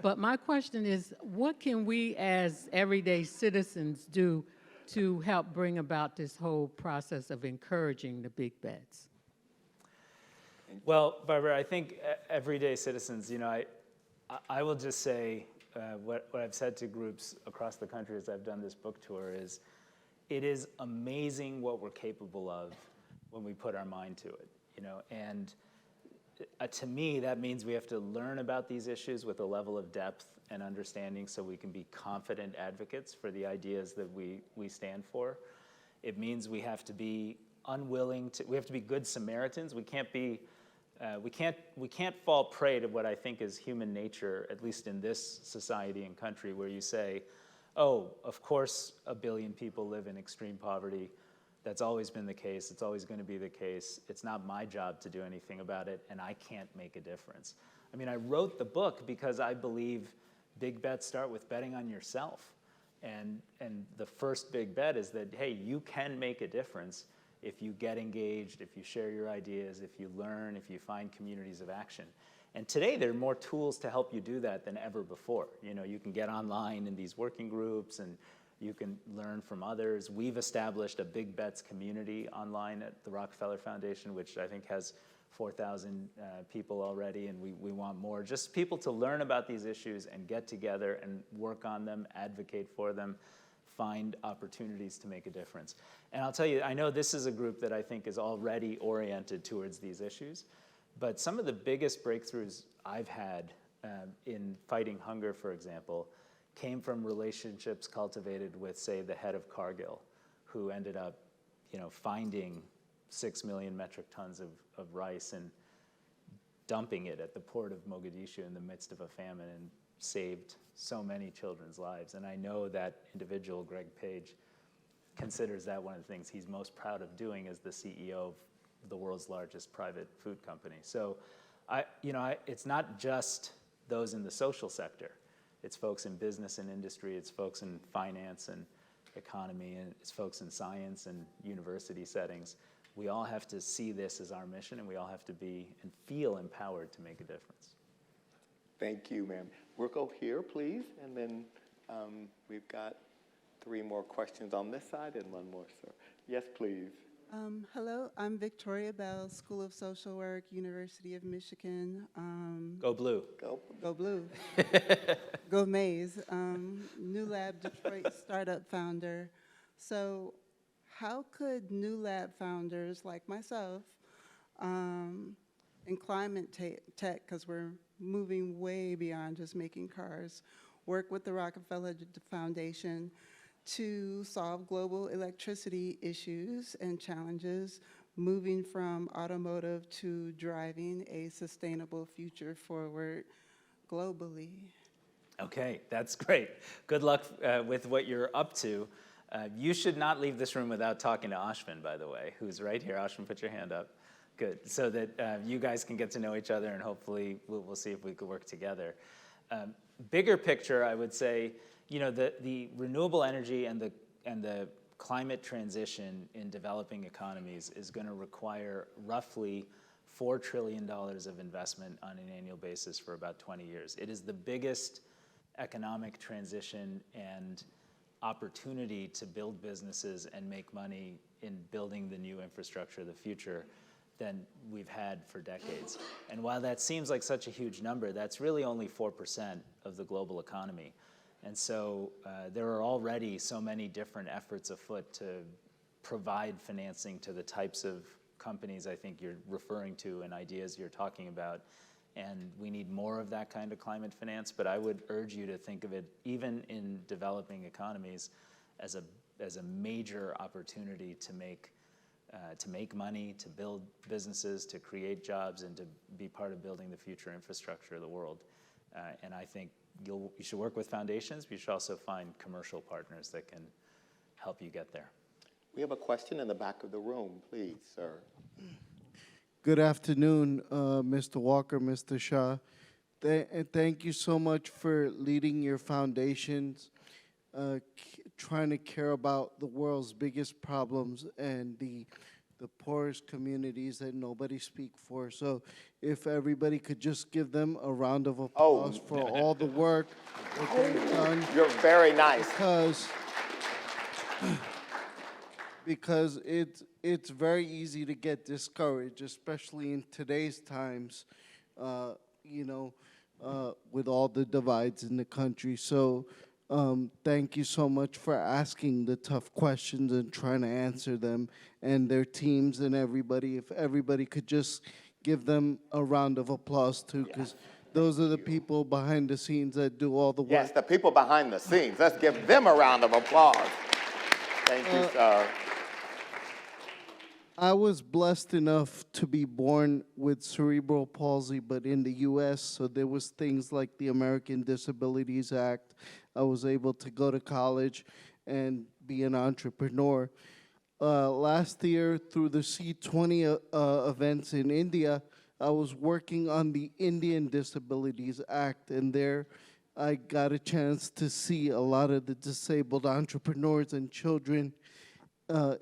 But my question is, what can we as everyday citizens do to help bring about this whole process of encouraging the big bets? Well, Barbara, I think everyday citizens, you know, I will just say what I've said to groups across the country as I've done this book tour is, it is amazing what we're capable of when we put our mind to it, you know, and to me, that means we have to learn about these issues with a level of depth and understanding so we can be confident advocates for the ideas that we stand for. It means we have to be we have to be good Samaritans. We can't be, we can't fall prey to what I think is human nature, at least in this society and country, where you say, oh, of course 1 billion people live in extreme poverty. That's always been the case. It's always going to be the case. It's not my job to do anything about it, and I can't make a difference. I mean, I wrote the book because I believe big bets start with betting on yourself. And the first big bet is that, hey, you can make a difference if you get engaged, if you share your ideas, if you learn, if you find communities of action. And today there are more tools to help you do that than ever before. You know, you can get online in these working groups and you can learn from others. We've established a Big Bets community online at the Rockefeller Foundation, which I think has 4,000 people already, and we want more. Just people to learn about these issues and get together and work on them, advocate for them, find opportunities to make a difference. And I'll tell you, I know this is a group that I think is already oriented towards these issues, but some of the biggest breakthroughs I've had in fighting hunger, for example, came from relationships cultivated with, say, the head of Cargill, who ended up, you know, finding 6 million metric tons of rice and dumping it at the port of Mogadishu in the midst of a famine, and saved so many children's lives. And I know that individual, Greg Page, considers that one of the things he's most proud of doing as the CEO of the world's largest private food company. So, it's not just those in the social sector. It's folks in business and industry, it's folks in finance and economy, and it's folks in science and university settings. We all have to see this as our mission, and we all have to be and feel empowered to make a difference. Thank you, ma'am. We'll go here, please, and then we've got 3 more questions on this side and 1 more, sir. Yes, please. Hello, I'm Victoria Bell, School of Social Work, University of Michigan. Go Blue. Go Blue. Go Maze. New Lab Detroit startup founder. So how could New Lab founders like myself in climate tech, because we're moving way beyond just making cars, work with the Rockefeller Foundation to solve global electricity issues and challenges, moving from automotive to driving a sustainable future forward globally? Okay, that's great. Good luck with what you're up to. You should not leave this room without talking to Ashvin, by the way, who's right here. Ashvin, put your hand up. Good, so that you guys can get to know each other, and hopefully we'll see if we could work together. Bigger picture, I would say, you know, the renewable energy and the climate transition in developing economies is going to require roughly $4 trillion of investment on an annual basis for about 20 years. It is the biggest economic transition and opportunity to build businesses and make money in building the new infrastructure of the future than we've had for decades. And while that seems like such a huge number, that's really only 4% of the global economy. And so there are already so many different efforts afoot to provide financing to the types of companies I think you're referring to and ideas you're talking about. And we need more of that kind of climate finance, but I would urge you to think of it, even in developing economies, as a major opportunity to make money, to build businesses, to create jobs, and to be part of building the future infrastructure of the world. And I think you should work with foundations, but you should also find commercial partners that can help you get there. We have a question in the back of the room, please, sir. Good afternoon, Mr. Walker, Mr. Shah. Thank you so much for leading your foundations, trying to care about the world's biggest problems and the poorest communities that nobody speak for. So if everybody could just give them a round of applause for all the work that they've done. You're very nice. Because it's very easy to get discouraged, especially in today's times, with all the divides in the country. So thank you so much for asking the tough questions and trying to answer them, and their teams and everybody. If everybody could just give them a round of applause too, because those are the people behind the scenes that do all the work. Yes, the people behind the scenes. Let's give them a round of applause. Thank you, sir. I was blessed enough to be born with cerebral palsy, but in the U.S., so there was things like the American Disabilities Act. I was able to go to college and be an entrepreneur. Last year, through the C20 events in India, I was working on the Indian Disabilities Act, and there I got a chance to see a lot of the disabled entrepreneurs and children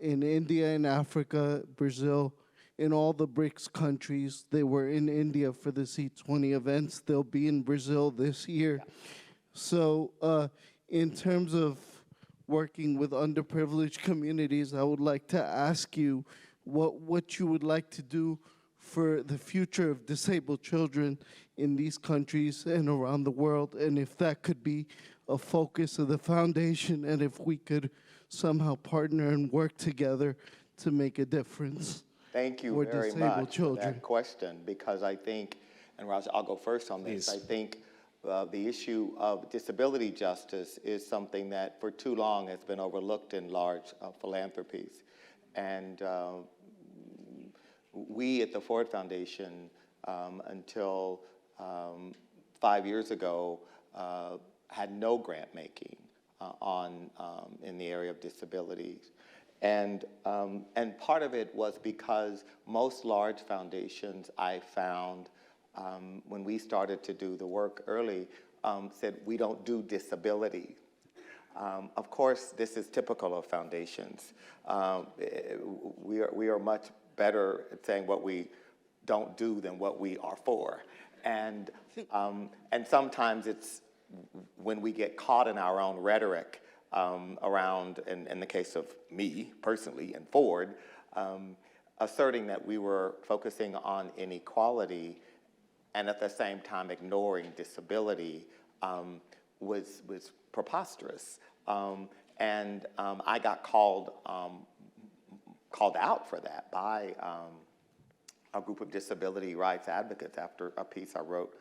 in India and Africa, Brazil, in all the BRICS countries. They were in India for the C20 events. They'll be in Brazil this year. So in terms of working with underprivileged communities, I would like to ask you what you would like to do for the future of disabled children in these countries and around the world, and if that could be a focus of the foundation, and if we could somehow partner and work together to make a difference. Thank you for very disabled much children. for that question, because I think, and Raj, I'll go first on this. Please. I think the issue of disability justice is something that for too long has been overlooked in large philanthropies. And we at the Ford Foundation, until 5 years ago, had no grant making in the area of disabilities. And part of it was because most large foundations, I found, when we started to do the work early, said we don't do disability. Of course, this is typical of foundations. We are much better at saying what we don't do than what we are for. And sometimes it's when we get caught in our own rhetoric around, in the case of me personally and Ford, asserting that we were focusing on inequality and at the same time ignoring disability was preposterous. And I got called out for that by a group of disability rights advocates after a piece I wrote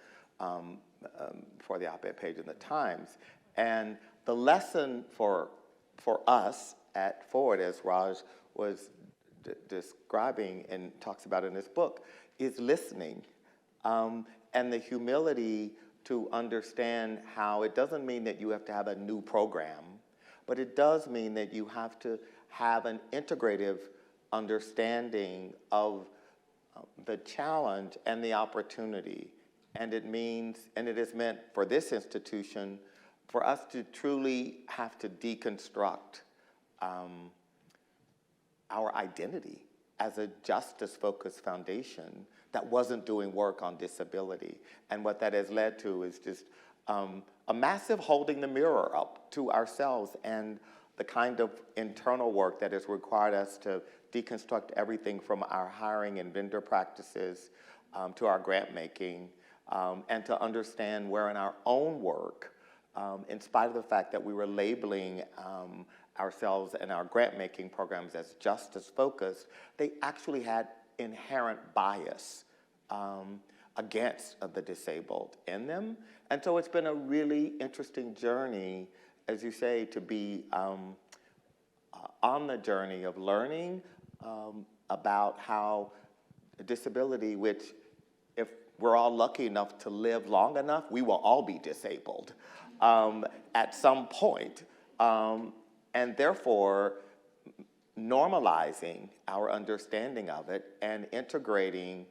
for the op-ed page in the Times. And the lesson for us at Ford, as Raj was describing and talks about in his book, is listening and the humility to understand how it doesn't mean that you have to have a new program, but it does mean that you have to have an integrative understanding of the challenge and the opportunity. And it means, and it is meant for this institution, for us to truly have to deconstruct our identity as a justice-focused foundation that wasn't doing work on disability. And what that has led to is just a massive holding the mirror up to ourselves and the kind of internal work that has required us to deconstruct everything from our hiring and vendor practices to our grant making, and to understand where in our own work, in spite of the fact that we were labeling ourselves and our grant-making programs as justice-focused, they actually had inherent bias against the disabled in them. And so it's been a really interesting journey, as you say, to be on the journey of learning about how disability, which if we're all lucky enough to live long enough, we will all be disabled at some point. And therefore, normalizing our understanding of it and integrating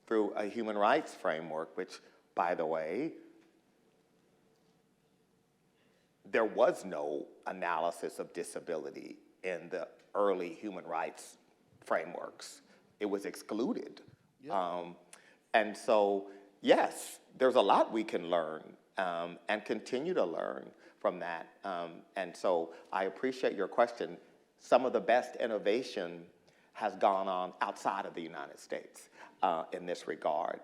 through a human rights framework, which, by the way, there was no analysis of disability in the early human rights frameworks. It was excluded. Yeah. And so, yes, there's a lot we can learn and continue to learn from that. And so I appreciate your question. Some of the best innovation has gone on outside of the United States in this regard.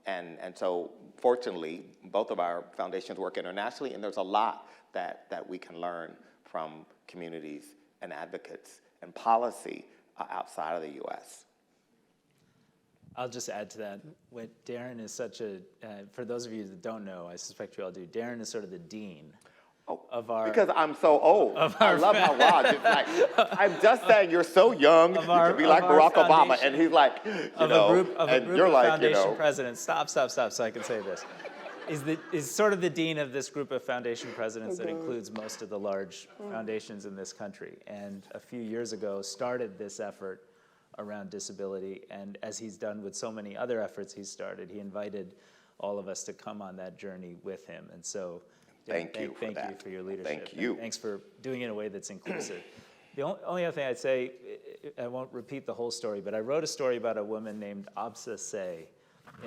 And so fortunately, both of our foundations work internationally, and there's a lot that we can learn from communities and advocates and policy outside of the US. I'll just add to that. What Darren is such a, for those of you that don't know, I suspect you all do, Darren is sort of the dean of our... Because I'm so old. I love how Raj is like, I'm just saying you're so young, you could be like Barack Obama. And he's like, you know, a group and you're of like, foundation you know. presidents, stop, so I can say this, is sort of the dean of this group of foundation presidents that includes most of the large foundations in this country. And a few years ago started this effort around disability, and as he's done with so many other efforts he's started, he invited all of us to come on that journey with him. And so, Thank you for thank that. you for your leadership. Thank and you. thanks for doing it in a way that's inclusive. The only other thing I'd say, I won't repeat the whole story, but I wrote a story about a woman named Absa Say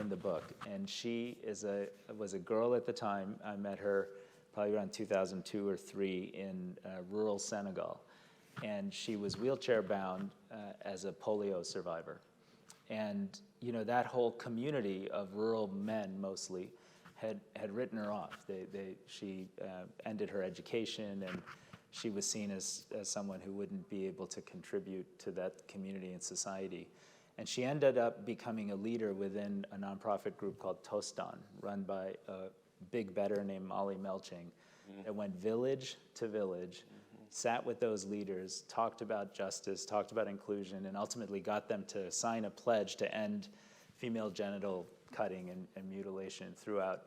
in the book, and she was a girl at the time. I met her probably around 2002 or 3 in rural Senegal, and she was wheelchair bound as a polio survivor. And that whole community of rural men mostly had written her off. She ended her education, and she was seen as someone who wouldn't be able to contribute to that community and society. And she ended up becoming a leader within a nonprofit group called Tostan, run by a big better named Molly Melching, that went village to village, sat with those leaders, talked about justice, talked about inclusion, and ultimately got them to sign a pledge to end female genital cutting and mutilation throughout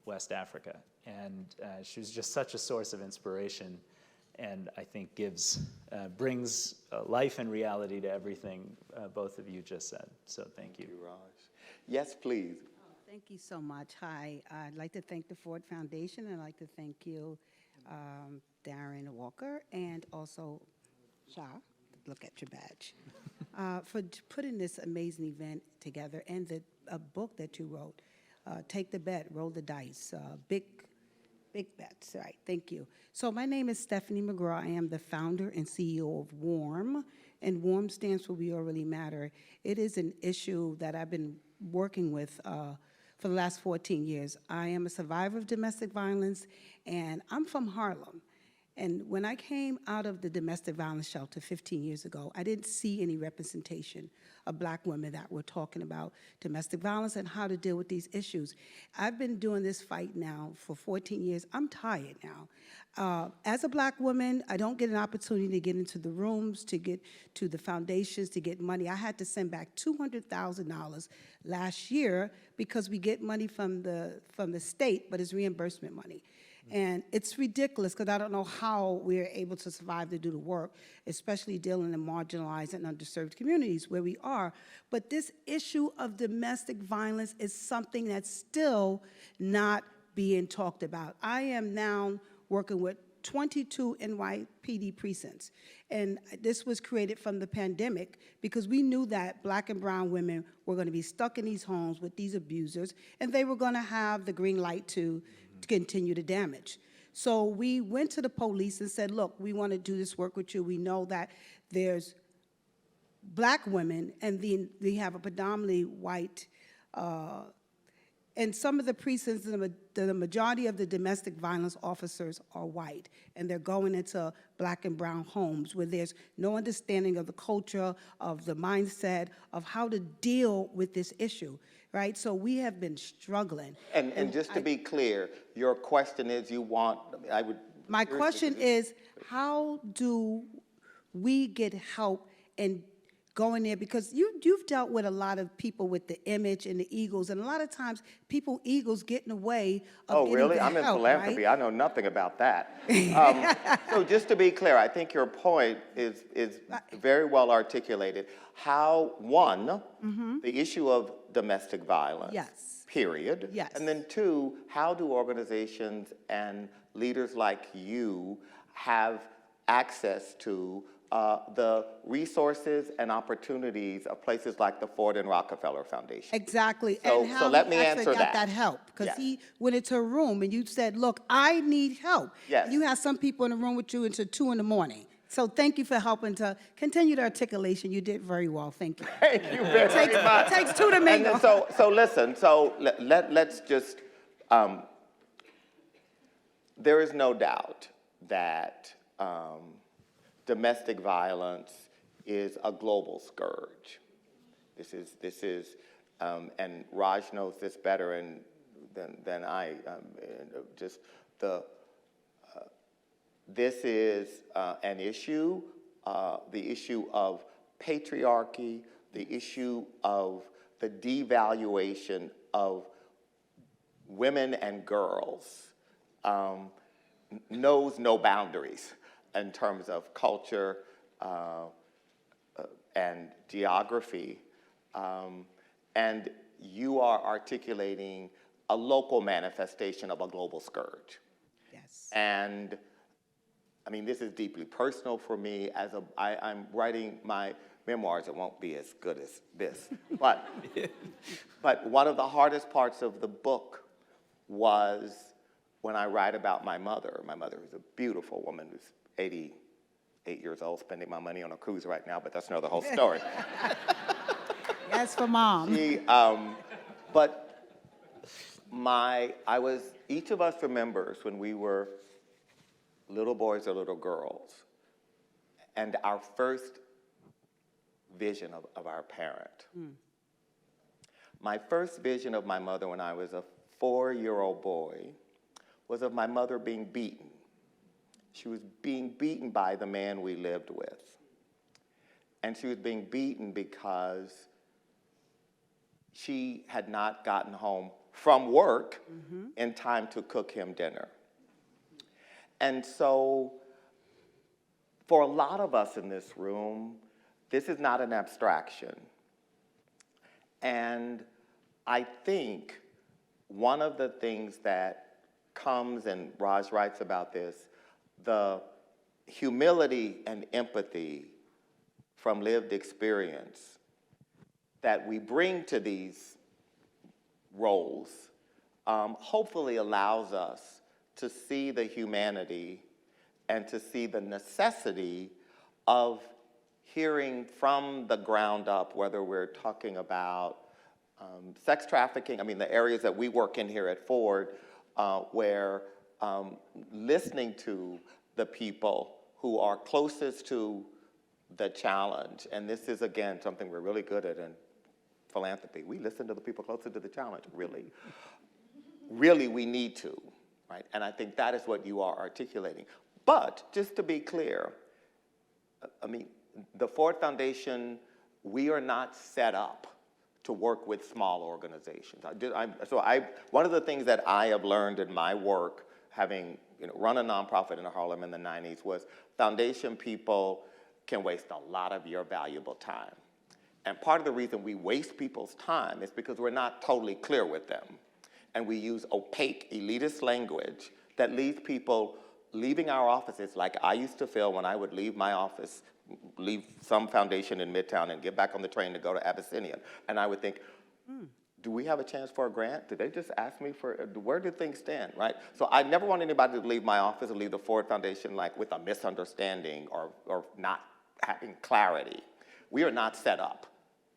West Africa. And she was just such a source of inspiration, and I think brings life and reality to everything both of you just said. So thank you. Thank you, Raj. Yes, please. Thank you so much. Hi, I'd like to thank the Ford Foundation. I'd like to thank you, Darren Walker, and also Shah, look at your badge, for putting this amazing event together, and a book that you wrote, Take the Bet, Roll the Dice, big bets, right, thank you. So my name is Stephanie McGraw. I am the founder and CEO of WARM, and WARM stands for We All Really Matter. It is an issue that I've been working with for the last 14 years. I am a survivor of domestic violence, and I'm from Harlem. And when I came out of the domestic violence shelter 15 years ago, I didn't see any representation of Black women that were talking about domestic violence and how to deal with these issues. I've been doing this fight now for 14 years. I'm tired now. As a Black woman, I don't get an opportunity to get into the rooms, to get to the foundations, to get money. I had to send back $200,000 last year because we get money from the state, but it's reimbursement money. And it's ridiculous because I don't know how we're able to survive to do the work, especially dealing in marginalized and underserved communities where we are. But this issue of domestic violence is something that's still not being talked about. I am now working with 22 NYPD precincts. And this was created from the pandemic because we knew that Black and brown women were going to be stuck in these homes with these abusers, and they were going to have the green light to continue the damage. So we went to the police and said, look, we want to do this work with you. We know that there's Black women, and then we have a predominantly white, and some of the precincts, the majority of the domestic violence officers are white, and they're going into Black and brown homes where there's no understanding of the culture, of the mindset, of how to deal with this issue, right? So we have been struggling. And just to be clear, your question is My question is, how do we get help in going there? Because you've dealt with a lot of people with the image and the egos, and a lot of times egos get in the way of getting really? the I'm in help, philanthropy. right? I know nothing about that. So just to be clear, I think your point is very well articulated. How, one, the issue of domestic violence, Yes. period. Yes. And then two, how do organizations and leaders like you have access to the resources and opportunities of places like the Ford and Rockefeller Foundation? Exactly. So- And how so let he me actually answer got that. help, because Yes. he went into a room and you said, look, I need help. Yes. You had some people in the room with you until 2 in the morning. So thank you for helping to continue the articulation. You did very well. Thank you. Thank you very much. It takes two to And mingle. then so listen, let's just, there is no doubt that domestic violence is a global scourge. This is, and Raj knows this better than I, this is an issue, the issue of patriarchy, the issue of the devaluation of women and girls, knows no boundaries in terms of culture and geography. And you are articulating a local manifestation of a global scourge. Yes. And I mean, this is deeply personal for me. I'm writing my memoirs. It won't be as good as this, but one of the hardest parts of the book was when I write about my mother. My mother is a beautiful woman who's 88 years old, spending my money on a cruise right now, but that's another whole story. Yes, for mom. Each of us remembers when we were little boys or little girls, and our first vision of our parent. My first vision of my mother when I was a 4-year-old boy was of my mother being beaten. She was being beaten by the man we lived with. And she was being beaten because she had not gotten home from work in time to cook him dinner. And so, for a lot of us in this room, this is not an abstraction. And I think one of the things that comes, and Raj writes about this, the humility and empathy from lived experience that we bring to these roles hopefully allows us to see the humanity and to see the necessity of hearing from the ground up, whether we're talking about sex trafficking, I mean, the areas that we work in here at Ford, where listening to the people who are closest to the challenge, and this is, again, something we're really good at in philanthropy. We listen to the people closer to the challenge, really. Really, we need to, right? And I think that is what you are articulating. But, just to be clear, I mean, the Ford Foundation, we are not set up to work with small organizations. One of the things that I have learned in my work, having run a nonprofit in Harlem in the 90s, was foundation people can waste a lot of your valuable time. And part of the reason we waste people's time is because we're not totally clear with them. And we use opaque, elitist language that leaves people leaving our offices like I used to feel when I would leave my office, leave some foundation in Midtown and get back on the train to go to Abyssinian. And I would think, do we have a chance for a grant? Did they just ask me for, where do things stand, right? So I never want anybody to leave my office or leave the Ford Foundation like with a misunderstanding or not having clarity. We are not set up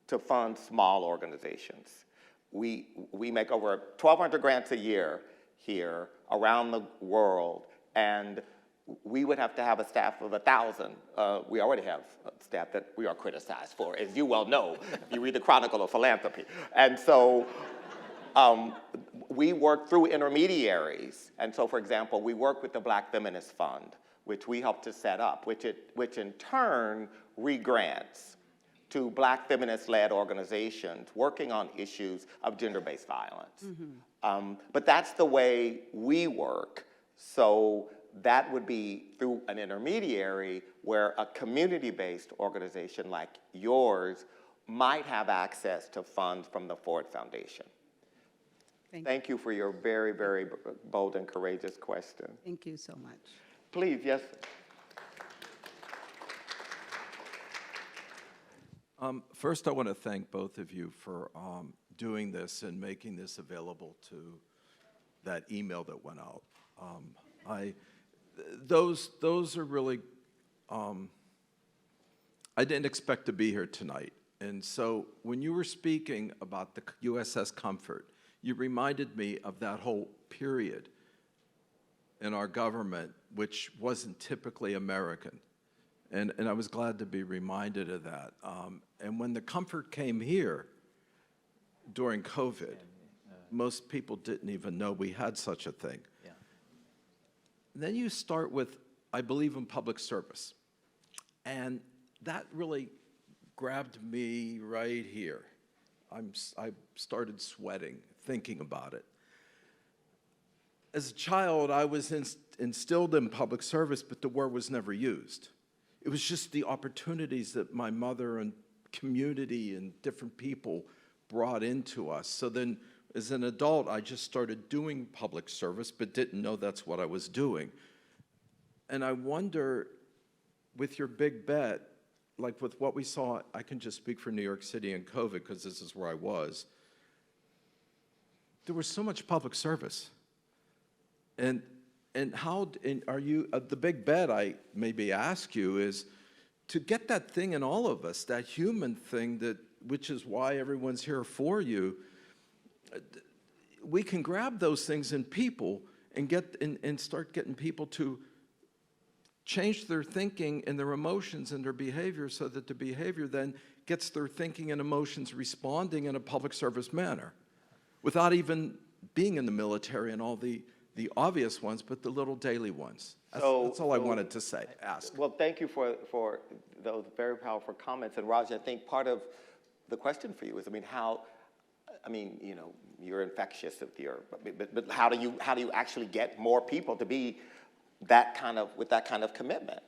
to fund small organizations. We make over 1,200 grants a year here around the world, and we would have to have a staff of 1,000. We already have a staff that we are criticized for, as you well know, if you read the Chronicle of Philanthropy. And so we work through intermediaries. And so, for example, we work with the Black Feminist Fund, which we helped to set up, which in turn re-grants to Black feminist-led organizations working on issues of gender-based violence. But that's the way we work. So that would be through an intermediary where a community-based organization like yours might have access to funds from the Ford Foundation. Thank you for your very, very bold and courageous question. Thank you so much. Please, yes. First, I want to thank both of you for doing this and making this available to that email that went out. Those are really, I didn't expect to be here tonight. And so when you were speaking about the USS Comfort, you reminded me of that whole period in our government, which wasn't typically American. And I was glad to be reminded of that. And when the Comfort came here during COVID, most people didn't even know we had such a thing. Yeah. Then you start with, I believe in public service. And that really grabbed me right here. I started sweating thinking about it. As a child, I was instilled in public service, but the word was never used. It was just the opportunities that my mother and community and different people brought into us. So then As an adult, I just started doing public service, but didn't know that's what I was doing. And I wonder, with your big bet, like with what we saw, I can just speak for New York City and COVID because this is where I was. There was so much public service. And how are you, the big bet I maybe ask you is to get that thing in all of us, that human thing which is why everyone's here for you. We can grab those things in people and start getting people to change their thinking and their emotions and their behavior so that the behavior then gets their thinking and emotions responding in a public service manner without even being in the military and all the obvious ones, but the little daily ones. That's all I wanted to say, ask. Well, thank you for those very powerful comments. And Raj, I think part of the question for you is, you're infectious with but how do you actually get more people to be with that kind of commitment?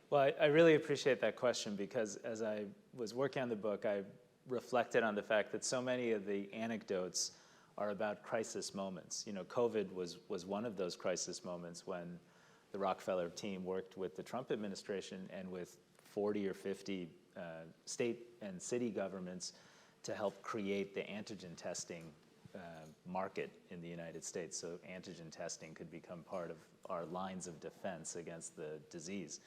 Well, I really appreciate that question because as I was working on the book, I reflected on the fact that so many of the anecdotes are about crisis moments. COVID was one of those crisis moments when the Rockefeller team worked with the Trump administration and with 40 or 50 state and city governments to help create the antigen testing market in the United States, so antigen testing could become part of our lines of defense against the disease.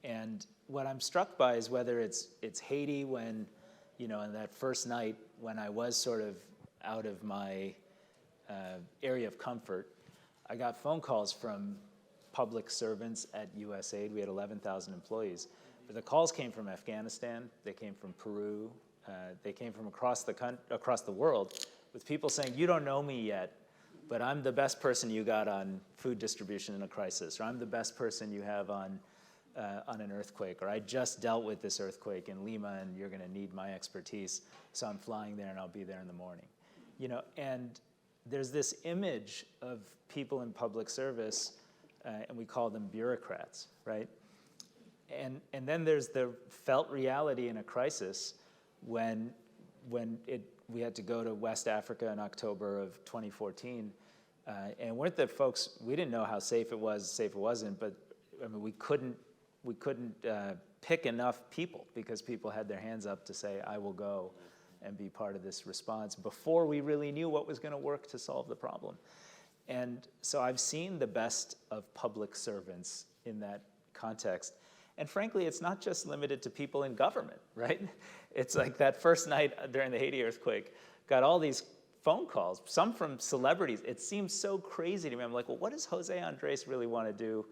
And what I'm struck by is whether it's Haiti when, in that first night when I was sort of out of my area of comfort, I got phone calls from public servants at USAID. We had 11,000 employees. But the calls came from Afghanistan, they came from Peru, they came from across the world with people saying, you don't know me yet, but I'm the best person you got on food distribution in a crisis, or I'm the best person you have on an earthquake, or I just dealt with this earthquake in Lima and you're gonna need my expertise, so I'm flying there and I'll be there in the morning. And there's this image of people in public service, and we call them bureaucrats, right? And then there's the felt reality in a crisis when we had to go to West Africa in October of 2014, and weren't the folks, we didn't know how safe it was, safe it wasn't, but we couldn't pick enough people because people had their hands up to say, I will go and be part of this response before we really knew what was going to work to solve the problem. And so I've seen the best of public servants in that context. And frankly, it's not just limited to people in government, right? It's like that first night during the Haiti earthquake, got all these phone calls, some from celebrities. It seems so crazy to me. I'm like, well, what does Jose Andres really want to do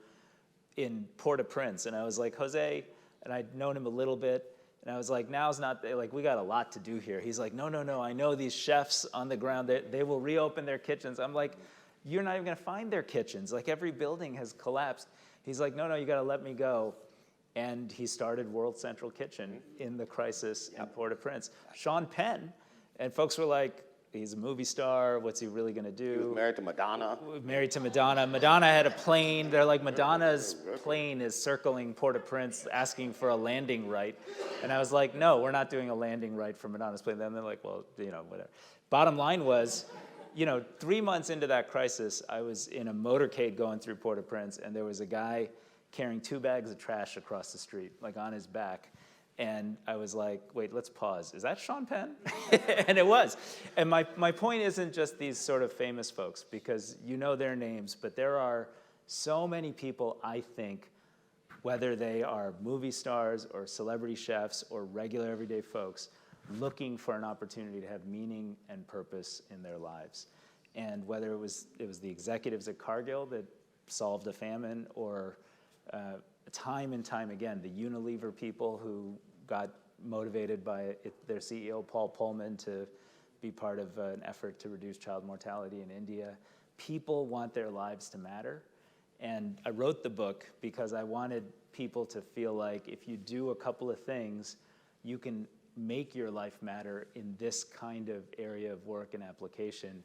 in Port-au-Prince? And I was like, Jose, and I'd known him a little bit, and I was like, now's not, like, we got a lot to do here. He's like, no, I know these chefs on the ground, they will reopen their kitchens. I'm like, you're not even gonna find their kitchens. Like, every building has collapsed. He's like, no, you gotta let me go. And he started World Central Kitchen in the crisis in Port-au-Prince. Sean Penn, and folks were like, he's a movie star, what's he really gonna do? He was married to Madonna. Married to Madonna. Madonna had a plane. They're like, Madonna's plane is circling Port-au-Prince asking for a landing right. And I was like, no, we're not doing a landing right for Madonna's plane. Then they're like, well, whatever. Bottom line was, 3 months into that crisis, I was in a motorcade going through Port-au-Prince, and there was a guy carrying 2 bags of trash across the street, like on his back. And I was like, wait, let's pause. Is that Sean Penn? And it was. And my point isn't just these sort of famous folks, because you know their names, but there are so many people, I think, whether they are movie stars or celebrity chefs or regular everyday folks, looking for an opportunity to have meaning and purpose in their lives. And whether it was the executives at Cargill that solved a famine, or time and time again, the Unilever people who got motivated by their CEO, Paul Pullman, to be part of an effort to reduce child mortality in India. People want their lives to matter. And I wrote the book because I wanted people to feel like if you do a couple of things, you can make your life matter in this kind of area of work and application,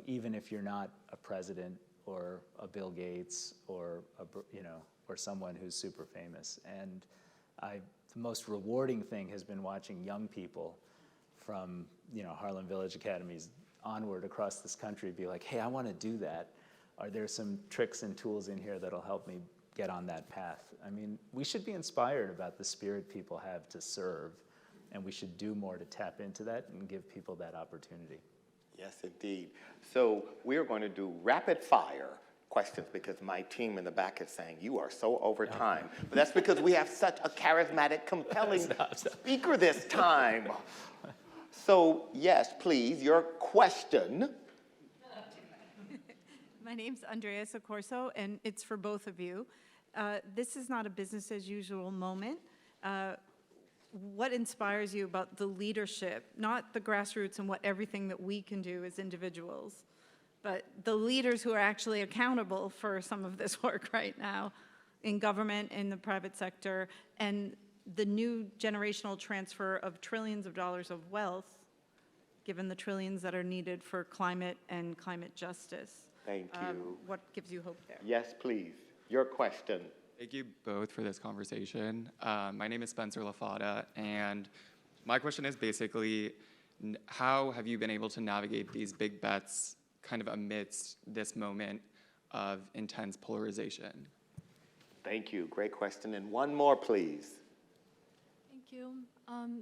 even if you're not a president or a Bill Gates or or someone who's super famous. And the most rewarding thing has been watching young people from Harlem Village Academy's onward across this country, be like, hey, I want to do that. Are there some tricks and tools in here that'll help me get on that path? I mean, we should be inspired about the spirit people have to serve, and we should do more to tap into that and give people that opportunity. Yes, indeed. So we're going to do rapid fire questions because my team in the back is saying, you are so over time. But that's because we have such a charismatic, compelling speaker this time. So yes, please, your question. My name's Andrea Soccorso, and it's for both of you. This is not a business as usual moment. What inspires you about the leadership, not the grassroots and what everything that we can do as individuals, but the leaders who are actually accountable for some of this work right now in government, in the private sector, and the new generational transfer of trillions of dollars of wealth, given the trillions that are needed for climate and climate justice? Thank you. What gives you hope there? Yes, please, your question. Thank you both for this conversation. My name is Spencer LaFada, and my question is basically, how have you been able to navigate these big bets kind of amidst this moment of intense polarization? Thank you, great question. And one more, please. Thank you.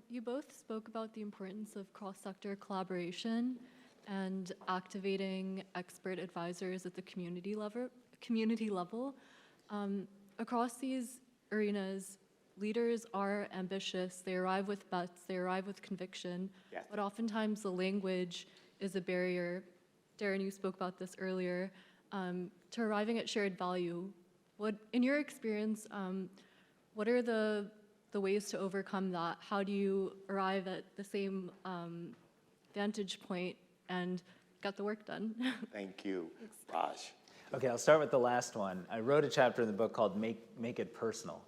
You both spoke about the importance of cross-sector collaboration and activating expert advisors at the community level. Across these arenas, leaders are ambitious, they arrive with bets, they arrive with conviction, Yes. but oftentimes the language is a barrier. Darren, you spoke about this earlier, to arriving at shared value. In your experience, what are the ways to overcome that? How do you arrive at the same vantage point and get the work done? Thank you, Raj. Okay, I'll start with the last one. I wrote a chapter in the book called Make It Personal.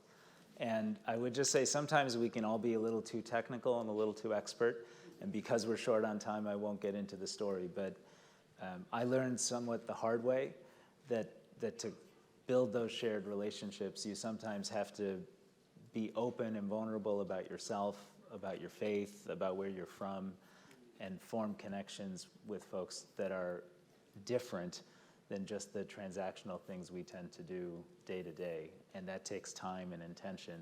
And I would just say sometimes we can all be a little too technical and a little too expert. And because we're short on time, I won't get into the story. But I learned somewhat the hard way that to build those shared relationships, you sometimes have to be open and vulnerable about yourself, about your faith, about where you're from, and form connections with folks that are different than just the transactional things we tend to do day to day. And that takes time and intention.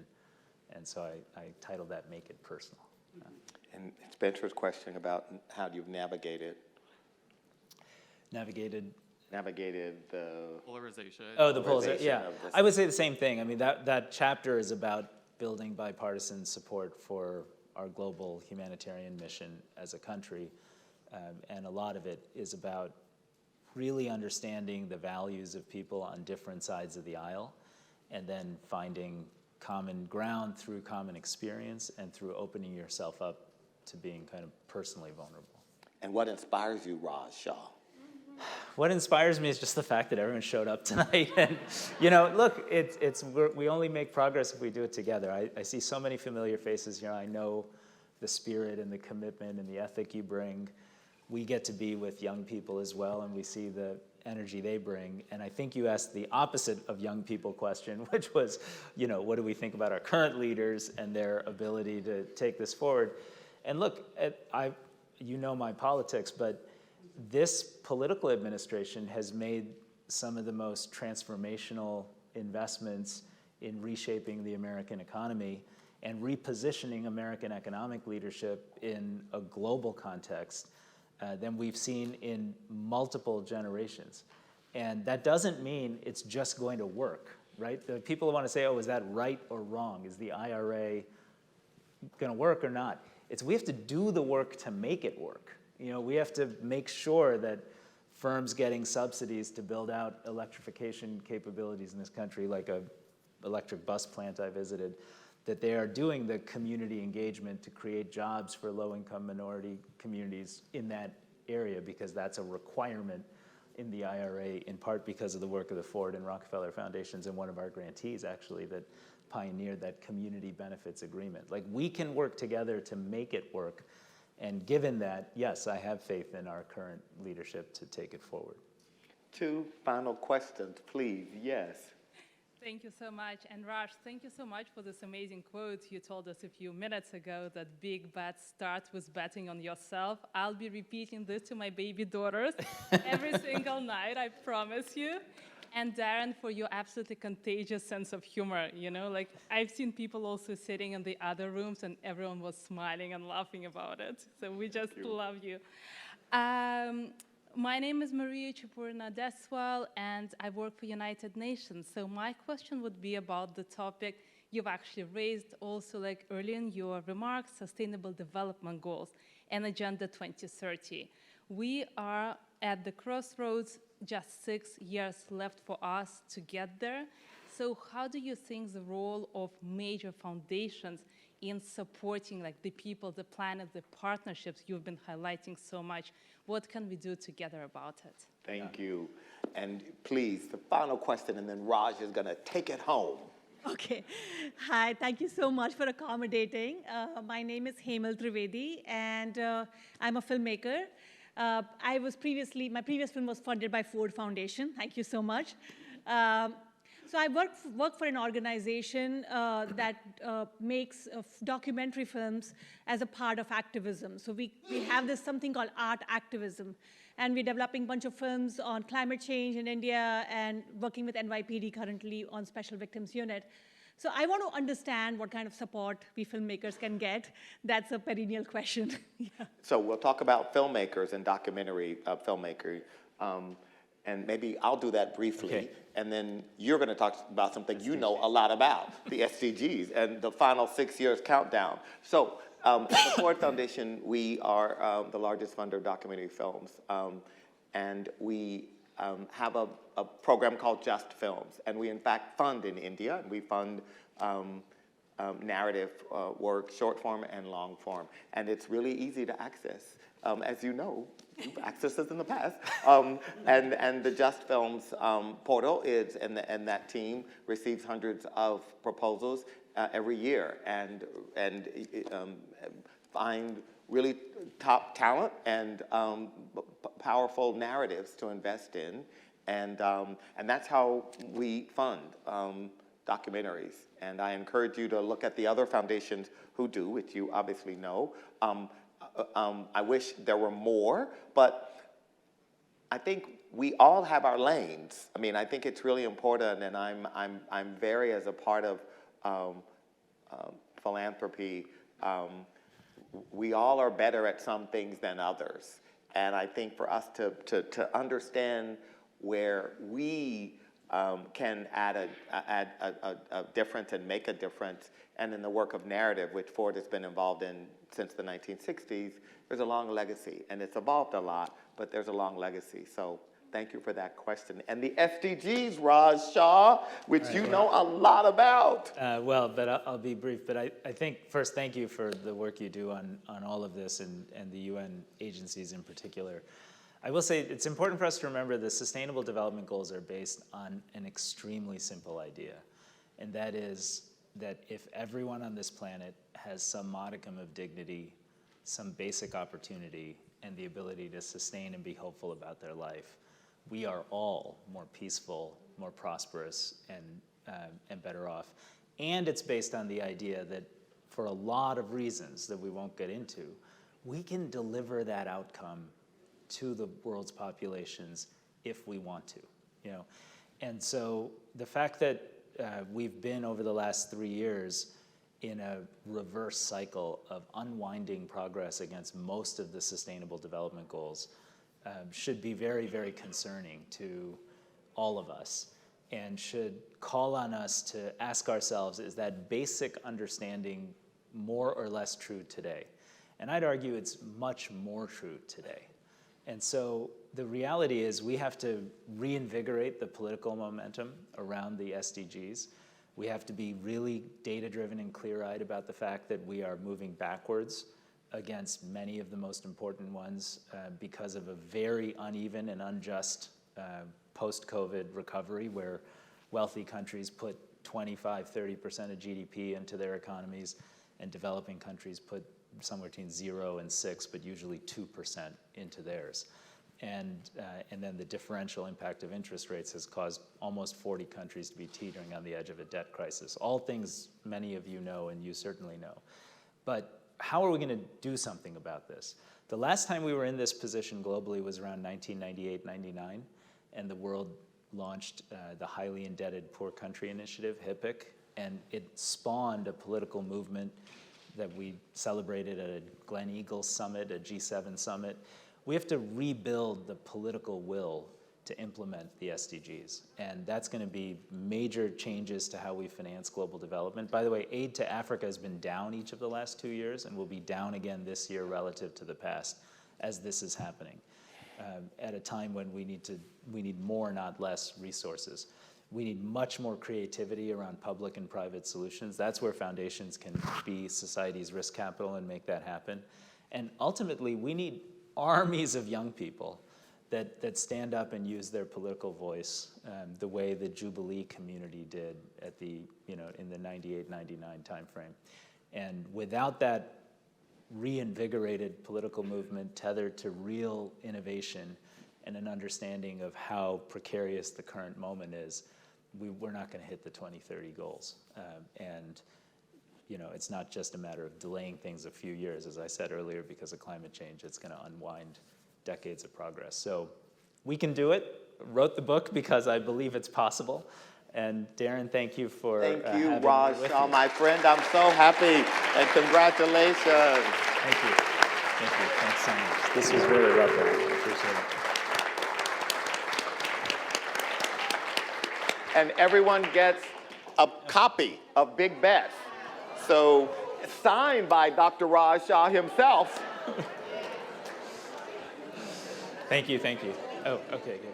And so I titled that Make It Personal. And Spencer's question about how you've navigated the Polarization. Oh, the polarization, yeah. of this. I would say the same thing. I mean, that chapter is about building bipartisan support for our global humanitarian mission as a country. And a lot of it is about really understanding the values of people on different sides of the aisle, and then finding common ground through common experience and through opening yourself up to being kind of personally vulnerable. And what inspires you, Raj Shah? What inspires me is just the fact that everyone showed up tonight. And, look, we only make progress if we do it together. I see so many familiar faces here. I know the spirit and the commitment and the ethic you bring. We get to be with young people as well, and we see the energy they bring. And I think you asked the opposite of young people question, which was, what do we think about our current leaders and their ability to take this forward? And look, you know my politics, but this political administration has made some of the most transformational investments in reshaping the American economy and repositioning American economic leadership in a global context than we've seen in multiple generations. And that doesn't mean it's just going to work, right? The people want to say, oh, is that right or wrong? Is the IRA going to work or not? We have to do the work to make it work. We have to make sure that firms getting subsidies to build out electrification capabilities in this country, like a electric bus plant I visited, that they are doing the community engagement to create jobs for low-income minority communities in that area, because that's a requirement in the IRA, in part because of the work of the Ford and Rockefeller Foundations, and one of our grantees, actually, that pioneered that community benefits agreement. Like, we can work together to make it work. And given that, yes, I have faith in our current leadership to take it forward. 2 final questions, please. Yes. Thank you so much. And Raj, thank you so much for this amazing quote you told us a few minutes ago, that big bets start with betting on yourself. I'll be repeating this to my baby daughters every single night, I promise you. And Darren, for your absolutely contagious sense of humor, you know, like I've seen people also sitting in the other rooms and everyone was smiling and laughing about it. So we just love you. My name is Maria Chipurna Deswal, and I work for United Nations. So my question would be about the topic you've actually raised also like early in your remarks, Sustainable Development Goals and Agenda 2030. We are at the crossroads, just 6 years left for us to get there. So how do you think the role of major foundations in supporting like the people, the planet, the partnerships you've been highlighting so much, what can we do together about it? Thank you. And please, the final question, and then Raj is going to take it home. Okay. Hi, thank you so much for accommodating. My name is Hemal Trivedi, and I'm a filmmaker. My previous film was funded by Ford Foundation. Thank you so much. So I work for an organization that makes documentary films as a part of activism. So we have this something called art activism. And we're developing a bunch of films on climate change in India and working with NYPD currently on Special Victims Unit. So I want to understand what kind of support we filmmakers can get. That's a perennial question. Yeah. So we'll talk about filmmakers and documentary filmmakers. And maybe I'll do that briefly. Okay. And then you're going to talk about something you know a lot about, the SDGs and the final 6 years countdown. So at the Ford Foundation, we are the largest funder of documentary films. And we have a program called Just Films. And we, in fact, fund in India. And we fund narrative work, short form and long form. And it's really easy to access. As you know, you've accessed this in the past. And the Just Films portal is, and that team receives hundreds of proposals every year and find really top talent and powerful narratives to invest in. And that's how we fund documentaries. And I encourage you to look at the other foundations who do, which you obviously know. I wish there were more, but I think we all have our lanes. I mean, I think it's really important, and I'm very, as a part of philanthropy, we all are better at some things than others. And I think for us to understand where we can add a difference and make a difference, and in the work of narrative, which Ford has been involved in since the 1960s, there's a long legacy, and it's evolved a lot, but there's a long legacy. So thank you for that question. And the SDGs, Raj Shah, which you know a lot about. Well, but I'll be brief. But I think first, thank you for the work you do on all of this and the UN agencies in particular. I will say it's important for us to remember the Sustainable Development Goals are based on an extremely simple idea, and that is that if everyone on this planet has some modicum of dignity, some basic opportunity, and the ability to sustain and be hopeful about their life, we are all more peaceful, more prosperous, and better off. And it's based on the idea that for a lot of reasons that we won't get into, we can deliver that outcome to the world's populations if we want to, you know. And so the fact that we've been over the last 3 years in a reverse cycle of unwinding progress against most of the Sustainable Development Goals should be very, very concerning to all of us, and should call on us to ask ourselves, is that basic understanding more or less true today? And I'd argue it's much more true today. And so the reality is we have to reinvigorate the political momentum around the SDGs. We have to be really data-driven and clear-eyed about the fact that we are moving backwards against many of the most important ones because of a very uneven and unjust post-COVID recovery, where wealthy countries put 25, 30% of GDP into their economies, and developing countries put somewhere between 0 and 6, but usually 2% into theirs. And then the differential impact of interest rates has caused almost 40 countries to be teetering on the edge of a debt crisis. All things many of you know, and you certainly know. But how are we going to do something about this? The last time we were in this position globally was around 1998-99, and the world launched the Highly Indebted Poor Country Initiative, HIPC, and it spawned a political movement that we celebrated at a Glen Eagles summit, a G7 summit. We have to rebuild the political will to implement the SDGs. And that's going to be major changes to how we finance global development. By the way, aid to Africa has been down each of the last 2 years and will be down again this year relative to the past as this is happening, at a time when we need more, not less, resources. We need much more creativity around public and private solutions. That's where foundations can be society's risk capital and make that happen. And ultimately, we need armies of young people that stand up and use their political voice the way the Jubilee community did at the, in the 98, 99 timeframe. And without that reinvigorated political movement tethered to real innovation and an understanding of how precarious the current moment is, we're not going to hit the 2030 goals. And it's not just a matter of delaying things a few years. As I said earlier, because of climate change, it's going to unwind decades of progress. So we can do it. Wrote the book because I believe it's possible. And Darren, thank you for Thank you, having me Raj with Shah, you. my friend. I'm so happy, and congratulations. Thank you. Thank you. Thanks so much. This was really lovely. I appreciate it. And everyone gets a copy of Big Bets. So, signed by Dr. Raj Shah himself. Thank you. Oh, okay, good.